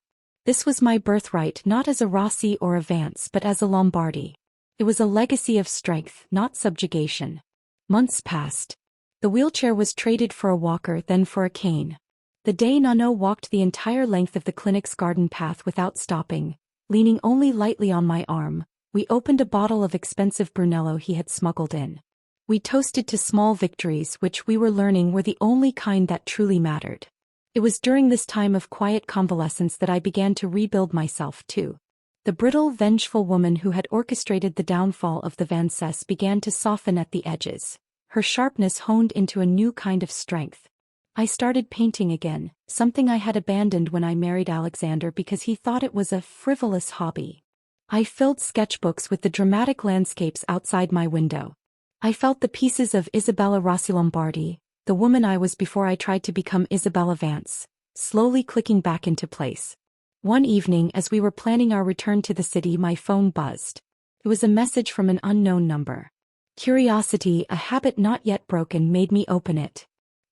This was my birthright, not as a Rossi or a Vance but as a Lombardi. It was a legacy of strength, not subjugation. Months passed. The wheelchair was traded for a walker, then for a cane. The day Nano walked the entire length of the clinic's garden path without stopping, leaning only lightly on my arm, we opened a bottle of expensive Brunello he had smuggled in. We toasted to small victories which we were learning were the only kind that truly mattered. It was during this time of quiet convalescence that I began to rebuild myself too. The brittle, vengeful woman who had orchestrated the downfall of the Vances began to soften at the edges, her sharpness honed into a new kind of strength. I started painting again, something I had abandoned when I married Alexander because he thought it was a frivolous hobby. I filled sketchbooks with the dramatic landscapes outside my window. I felt the pieces of Isabella Rossi Lombardi, the woman I was before I tried to become Isabella Vance, slowly clicking back into place. One evening as we were planning our return to the city, my phone buzzed. It was a message from an unknown number. Curiosity, a habit not yet broken, made me open it.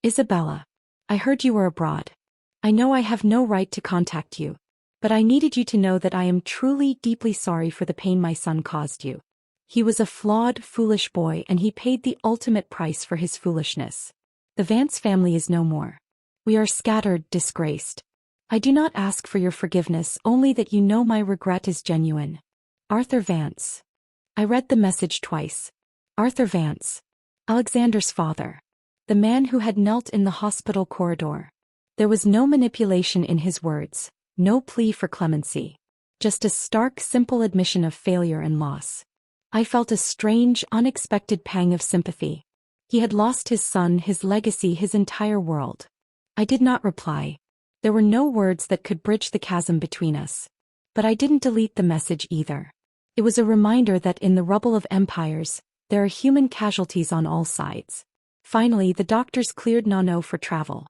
Isabella. I heard you were abroad. I know I have no right to contact you, but I needed you to know that I am truly deeply sorry for the pain my son caused you. He was a flawed, foolish boy and he paid the ultimate price for his foolishness. The Vance family is no more. We are scattered, disgraced. I do not ask for your forgiveness, only that you know my regret is genuine. Arthur Vance. I read the message twice. Arthur Vance. Alexander's father. The man who had knelt in the hospital corridor. There was no manipulation in his words, no plea for clemency. Just a stark, simple admission of failure and loss. I felt a strange, unexpected pang of sympathy. He had lost his son, his legacy, his entire world. I did not reply. There were no words that could bridge the chasm between us. But I didn't delete the message either. It was a reminder that in the rubble of empires, there are human casualties on all sides. Finally, the doctors cleared Nano for travel.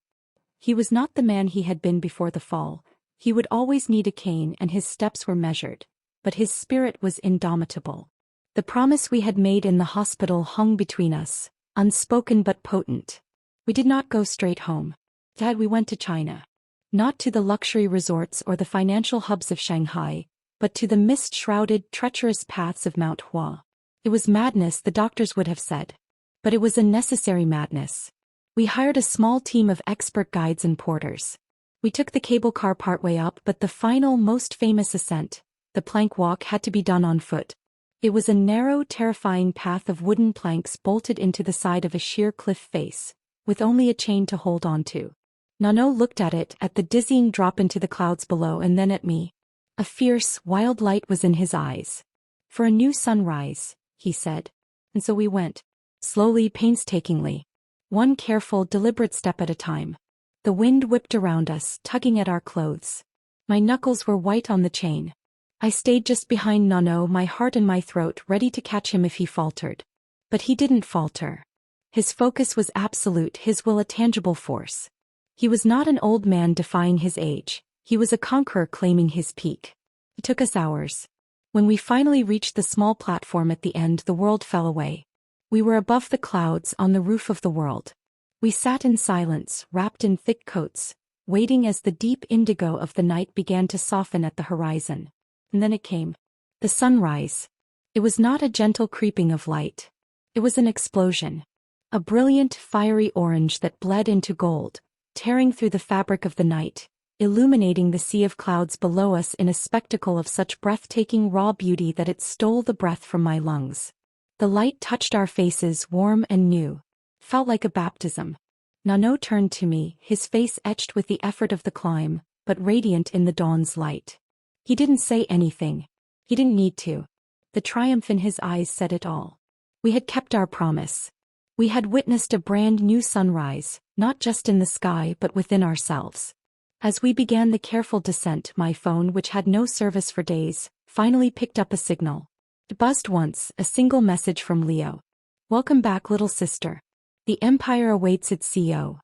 He was not the man he had been before the fall. He would always need a cane and his steps were measured. But his spirit was indomitable. The promise we had made in the hospital hung between us, unspoken but potent. We did not go straight home. Instead, we went to China. Not to the luxury resorts or the financial hubs of Shanghai, but to the mist-shrouded, treacherous paths of Mount Hua. It was madness, the doctors would have said. But it was a necessary madness. We hired a small team of expert guides and porters. We took the cable car partway up, but the final, most famous ascent, the plank walk, had to be done on foot. It was a narrow, terrifying path of wooden planks bolted into the side of a sheer cliff face, with only a chain to hold on to. Nano looked at it, at the dizzying drop into the clouds below, and then at me. A fierce, wild light was in his eyes. For a new sunrise, he said. And so we went. Slowly, painstakingly. One careful, deliberate step at a time. The wind whipped around us, tugging at our clothes. My knuckles were white on the chain. I stayed just behind Nano, my heart in my throat, ready to catch him if he faltered. But he didn't falter. His focus was absolute, his will a tangible force. He was not an old man defying his age. He was a conqueror claiming his peak. It took us hours. When we finally reached the small platform at the end, the world fell away. We were above the clouds, on the roof of the world. We sat in silence, wrapped in thick coats, waiting as the deep indigo of the night began to soften at the horizon. And then it came. The sunrise. It was not a gentle creeping of light. It was an explosion. A brilliant, fiery orange that bled into gold, tearing through the fabric of the night, illuminating the sea of clouds below us in a spectacle of such breathtaking raw beauty that it stole the breath from my lungs. The light touched our faces, warm and new. Felt like a baptism. Nano turned to me, his face etched with the effort of the climb, but radiant in the dawn's light. He didn't say anything. He didn't need to. The triumph in his eyes said it all. We had kept our promise. We had witnessed a brand new sunrise, not just in the sky but within ourselves. As we began the careful descent, my phone, which had no service for days, finally picked up a signal. It buzzed once, a single message from Leo. "Welcome back, little sister. The Empire awaits its CEO."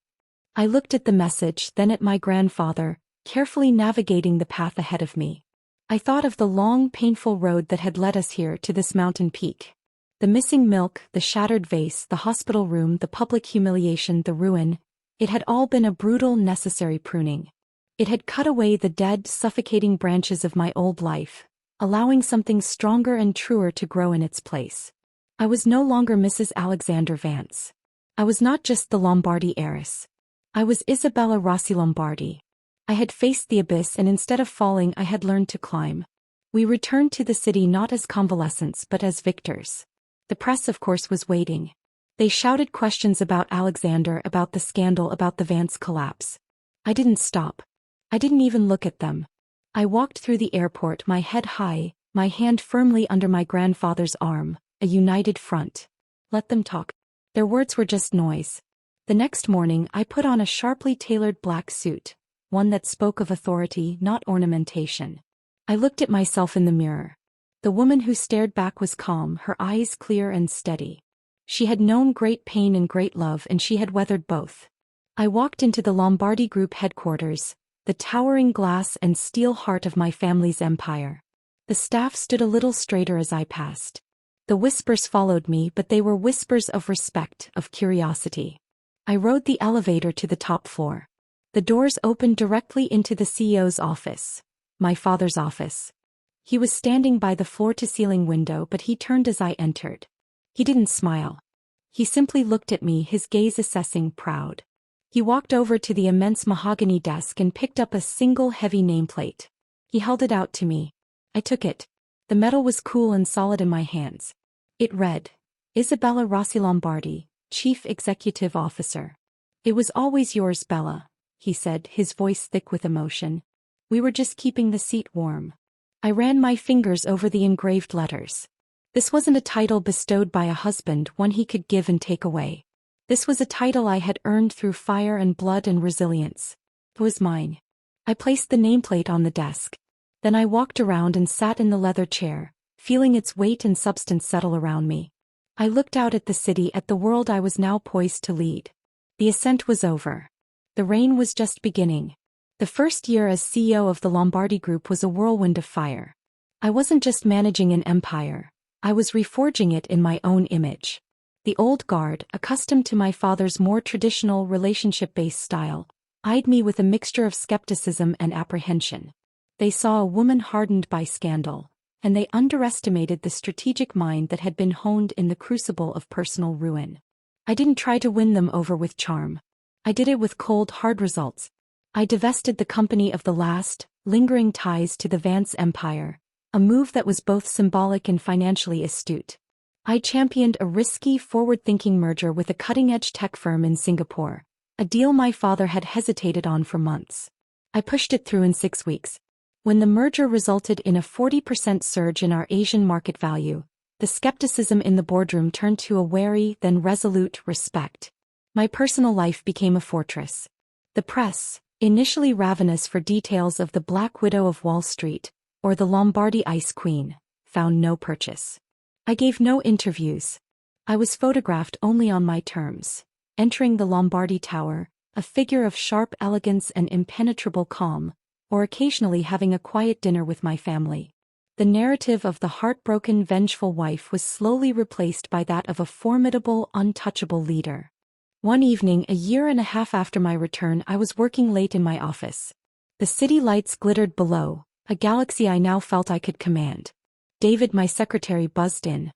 I looked at the message, then at my grandfather, carefully navigating the path ahead of me. I thought of the long, painful road that had led us here to this mountain peak. The missing milk, the shattered vase, the hospital room, the public humiliation, the ruin. It had all been a brutal, necessary pruning. It had cut away the dead, suffocating branches of my old life, allowing something stronger and truer to grow in its place. I was no longer Mrs. Alexander Vance. I was not just the Lombardi heiress. I was Isabella Rossi Lombardi. I had faced the abyss, and instead of falling I had learned to climb. We returned to the city not as convalescents but as victors. The press, of course, was waiting. They shouted questions about Alexander, about the scandal, about the Vance collapse. I didn't stop. I didn't even look at them. I walked through the airport, my head high, my hand firmly under my grandfather's arm, a united front. Let them talk. Their words were just noise. The next morning I put on a sharply tailored black suit, one that spoke of authority, not ornamentation. I looked at myself in the mirror. The woman who stared back was calm, her eyes clear and steady. She had known great pain and great love, and she had weathered both. I walked into the Lombardi Group headquarters, the towering glass and steel heart of my family's empire. The staff stood a little straighter as I passed. The whispers followed me, but they were whispers of respect, of curiosity. I rode the elevator to the top floor. The doors opened directly into the CEO's office, my father's office. He was standing by the floor-to-ceiling window, but he turned as I entered. He didn't smile. He simply looked at me, his gaze assessing, proud. He walked over to the immense mahogany desk and picked up a single heavy nameplate. He held it out to me. I took it. The metal was cool and solid in my hands. It read, Isabella Rossi Lombardi, Chief Executive Officer. It was always yours, Bella, he said, his voice thick with emotion. We were just keeping the seat warm. I ran my fingers over the engraved letters. This wasn't a title bestowed by a husband, one he could give and take away. This was a title I had earned through fire and blood and resilience. It was mine. I placed the nameplate on the desk. Then I walked around and sat in the leather chair, feeling its weight and substance settle around me. I looked out at the city, at the world I was now poised to lead. The ascent was over. The reign was just beginning. The first year as CEO of the Lombardi Group was a whirlwind of fire. I wasn't just managing an empire. I was reforging it in my own image. The old guard, accustomed to my father's more traditional relationship-based style, eyed me with a mixture of skepticism and apprehension. They saw a woman hardened by scandal, and they underestimated the strategic mind that had been honed in the crucible of personal ruin. I didn't try to win them over with charm. I did it with cold, hard results. I divested the company of the last, lingering ties to the Vance empire, a move that was both symbolic and financially astute. I championed a risky, forward-thinking merger with a cutting-edge tech firm in Singapore, a deal my father had hesitated on for months. I pushed it through in 6 weeks. When the merger resulted in a 40% surge in our Asian market value, the skepticism in the boardroom turned to a wary, then resolute respect. My personal life became a fortress. The press, initially ravenous for details of the Black Widow of Wall Street, or the Lombardi Ice Queen, found no purchase. I gave no interviews. I was photographed only on my terms, entering the Lombardi Tower, a figure of sharp elegance and impenetrable calm, or occasionally having a quiet dinner with my family. The narrative of the heartbroken, vengeful wife was slowly replaced by that of a formidable, untouchable leader. One evening, a year and a half after my return, I was working late in my office. The city lights glittered below, a galaxy I now felt I could command. David, my secretary, buzzed in.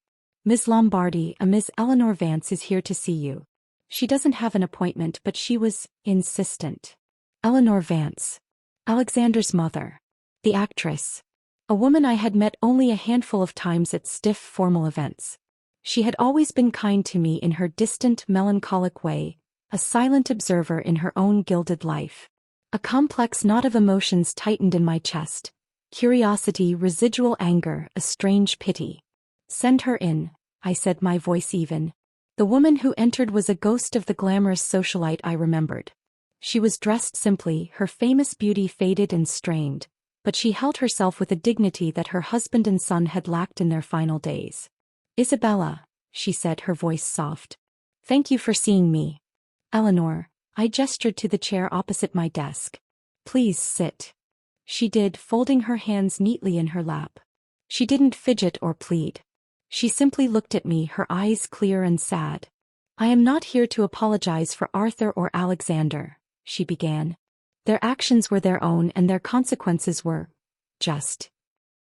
Ms. Lombardi, a Ms. Eleanor Vance is here to see you. She doesn't have an appointment, but she was insistent. Eleanor Vance. Alexander's mother. The actress. A woman I had met only a handful of times at stiff, formal events. She had always been kind to me in her distant, melancholic way, a silent observer in her own gilded life. A complex knot of emotions tightened in my chest. Curiosity, residual anger, a strange pity. Send her in, I said, my voice even. The woman who entered was a ghost of the glamorous socialite I remembered. She was dressed simply, her famous beauty faded and strained, but she held herself with a dignity that her husband and son had lacked in their final days. Isabella, she said, her voice soft. Thank you for seeing me. Eleanor, I gestured to the chair opposite my desk. Please sit. She did, folding her hands neatly in her lap. She didn't fidget or plead. She simply looked at me, her eyes clear and sad. I am not here to apologize for Arthur or Alexander, she began. Their actions were their own and their consequences were just.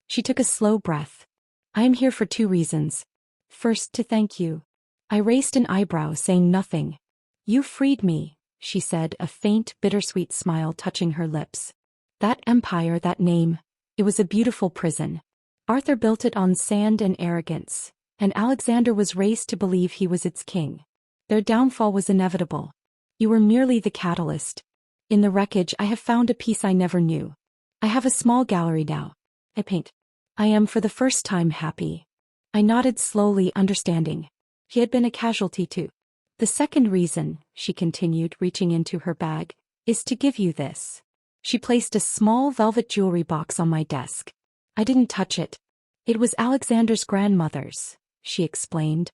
She took a slow breath. I am here for 2 reasons. First, to thank you. I raised an eyebrow, saying nothing. You freed me, she said, a faint, bittersweet smile touching her lips. That empire, that name, it was a beautiful prison. Arthur built it on sand and arrogance, and Alexander was raised to believe he was its king. Their downfall was inevitable. You were merely the catalyst. In the wreckage I have found a piece I never knew. I have a small gallery now. I paint. I am for the first time happy. I nodded slowly, understanding. He had been a casualty too. The second reason, she continued, reaching into her bag, is to give you this. She placed a small velvet jewelry box on my desk. I didn't touch it. It was Alexander's grandmother's, she explained.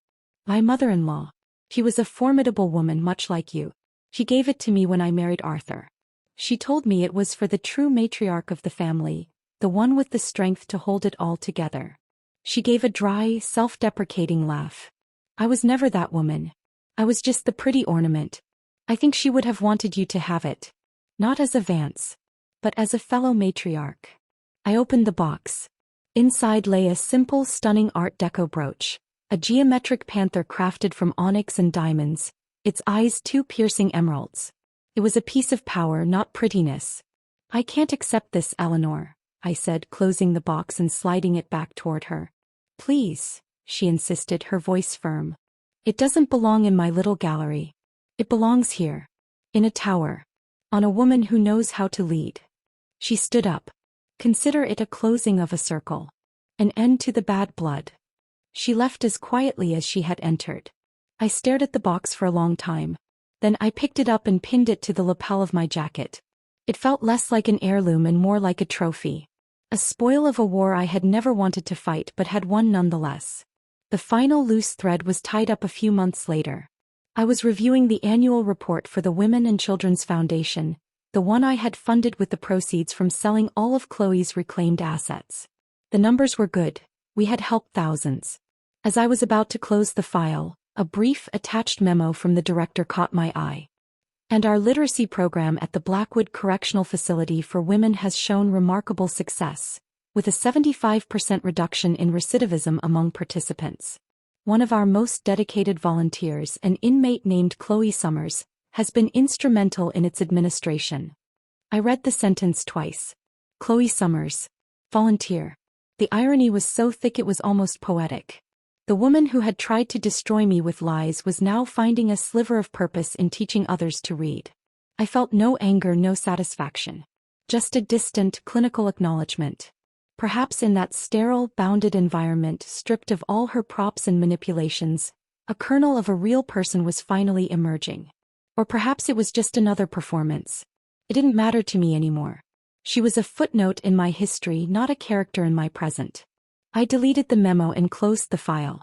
My mother-in-law. She was a formidable woman much like you. She gave it to me when I married Arthur. She told me it was for the true matriarch of the family, the one with the strength to hold it all together. She gave a dry, self-deprecating laugh. I was never that woman. I was just the pretty ornament. I think she would have wanted you to have it. Not as a Vance, but as a fellow matriarch. I opened the box. Inside lay a simple, stunning Art Deco brooch, a geometric panther crafted from onyx and diamonds, its eyes two piercing emeralds. It was a piece of power, not prettiness. I can't accept this, Eleanor, I said, closing the box and sliding it back toward her. Please, she insisted, her voice firm. It doesn't belong in my little gallery. It belongs here. In a tower. On a woman who knows how to lead. She stood up. Consider it a closing of a circle. An end to the bad blood. She left as quietly as she had entered. I stared at the box for a long time. Then I picked it up and pinned it to the lapel of my jacket. It felt less like an heirloom and more like a trophy. A spoil of a war I had never wanted to fight but had won nonetheless. The final loose thread was tied up a few months later. I was reviewing the annual report for the Women and Children's Foundation, the one I had funded with the proceeds from selling all of Chloe's reclaimed assets. The numbers were good. We had helped thousands. As I was about to close the file, a brief, attached memo from the director caught my eye. And our literacy program at the Blackwood Correctional Facility for Women has shown remarkable success, with a 75% reduction in recidivism among participants. One of our most dedicated volunteers, an inmate named Chloe Summers, has been instrumental in its administration. I read the sentence twice. Chloe Summers. Volunteer. The irony was so thick it was almost poetic. The woman who had tried to destroy me with lies was now finding a sliver of purpose in teaching others to read. I felt no anger, no satisfaction. Just a distant, clinical acknowledgement. Perhaps in that sterile, bounded environment, stripped of all her props and manipulations, a kernel of a real person was finally emerging. Or perhaps it was just another performance. It didn't matter to me anymore. She was a footnote in my history, not a character in my present. I deleted the memo and closed the file.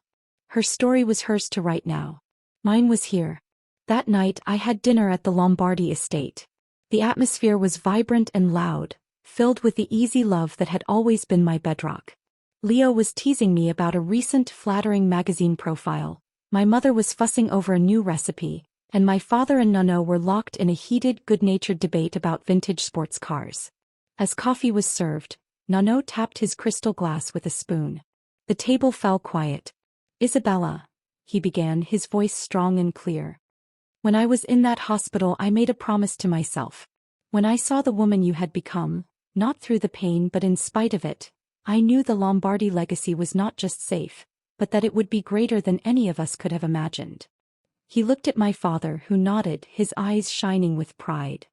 Her story was hers to write now. Mine was here. That night I had dinner at the Lombardi estate. The atmosphere was vibrant and loud, filled with the easy love that had always been my bedrock. Leo was teasing me about a recent flattering magazine profile, my mother was fussing over a new recipe, and my father and Nono were locked in a heated, good-natured debate about vintage sports cars. As coffee was served, Nono tapped his crystal glass with a spoon. The table fell quiet. Isabella, he began, his voice strong and clear. When I was in that hospital I made a promise to myself. When I saw the woman you had become, not through the pain but in spite of it, I knew the Lombardi legacy was not just safe, but that it would be greater than any of us could have imagined. He looked at my father, who nodded, his eyes shining with pride.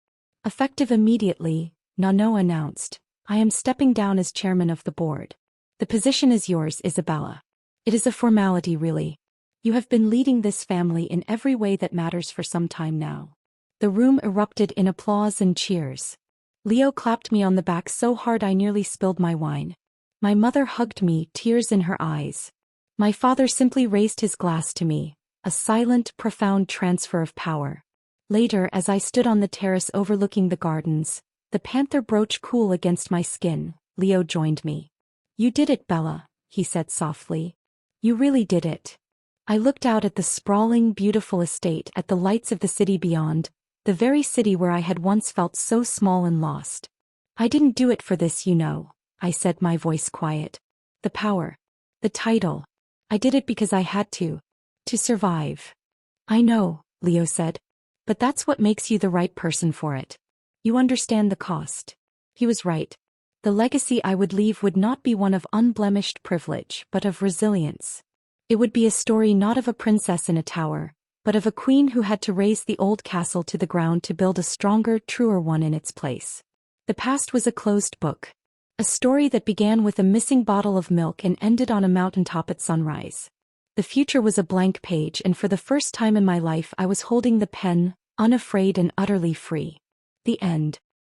Effective immediately, Nono announced, I am stepping down as chairman of the board. The position is yours, Isabella. It is a formality, really. You have been leading this family in every way that matters for some time now. The room erupted in applause and cheers. Leo clapped me on the back so hard I nearly spilled my wine. My mother hugged me, tears in her eyes. My father simply raised his glass to me, a silent, profound transfer of power. Later, as I stood on the terrace overlooking the gardens, the panther brooch cool against my skin, Leo joined me. You did it, Bella, he said softly. You really did it. I looked out at the sprawling, beautiful estate, at the lights of the city beyond, the very city where I had once felt so small and lost. I didn't do it for this, you know, I said, my voice quiet. The power. The title. I did it because I had to. To survive. I know, Leo said. But that's what makes you the right person for it. You understand the cost. He was right. The legacy I would leave would not be one of unblemished privilege, but of resilience. It would be a story not of a princess in a tower, but of a queen who had to raze the old castle to the ground to build a stronger, truer one in its place. The past was a closed book. A story that began with a missing bottle of milk and ended on a mountaintop at sunrise. The future was a blank page, and for the first time in my life I was holding the pen, unafraid and utterly free. The end.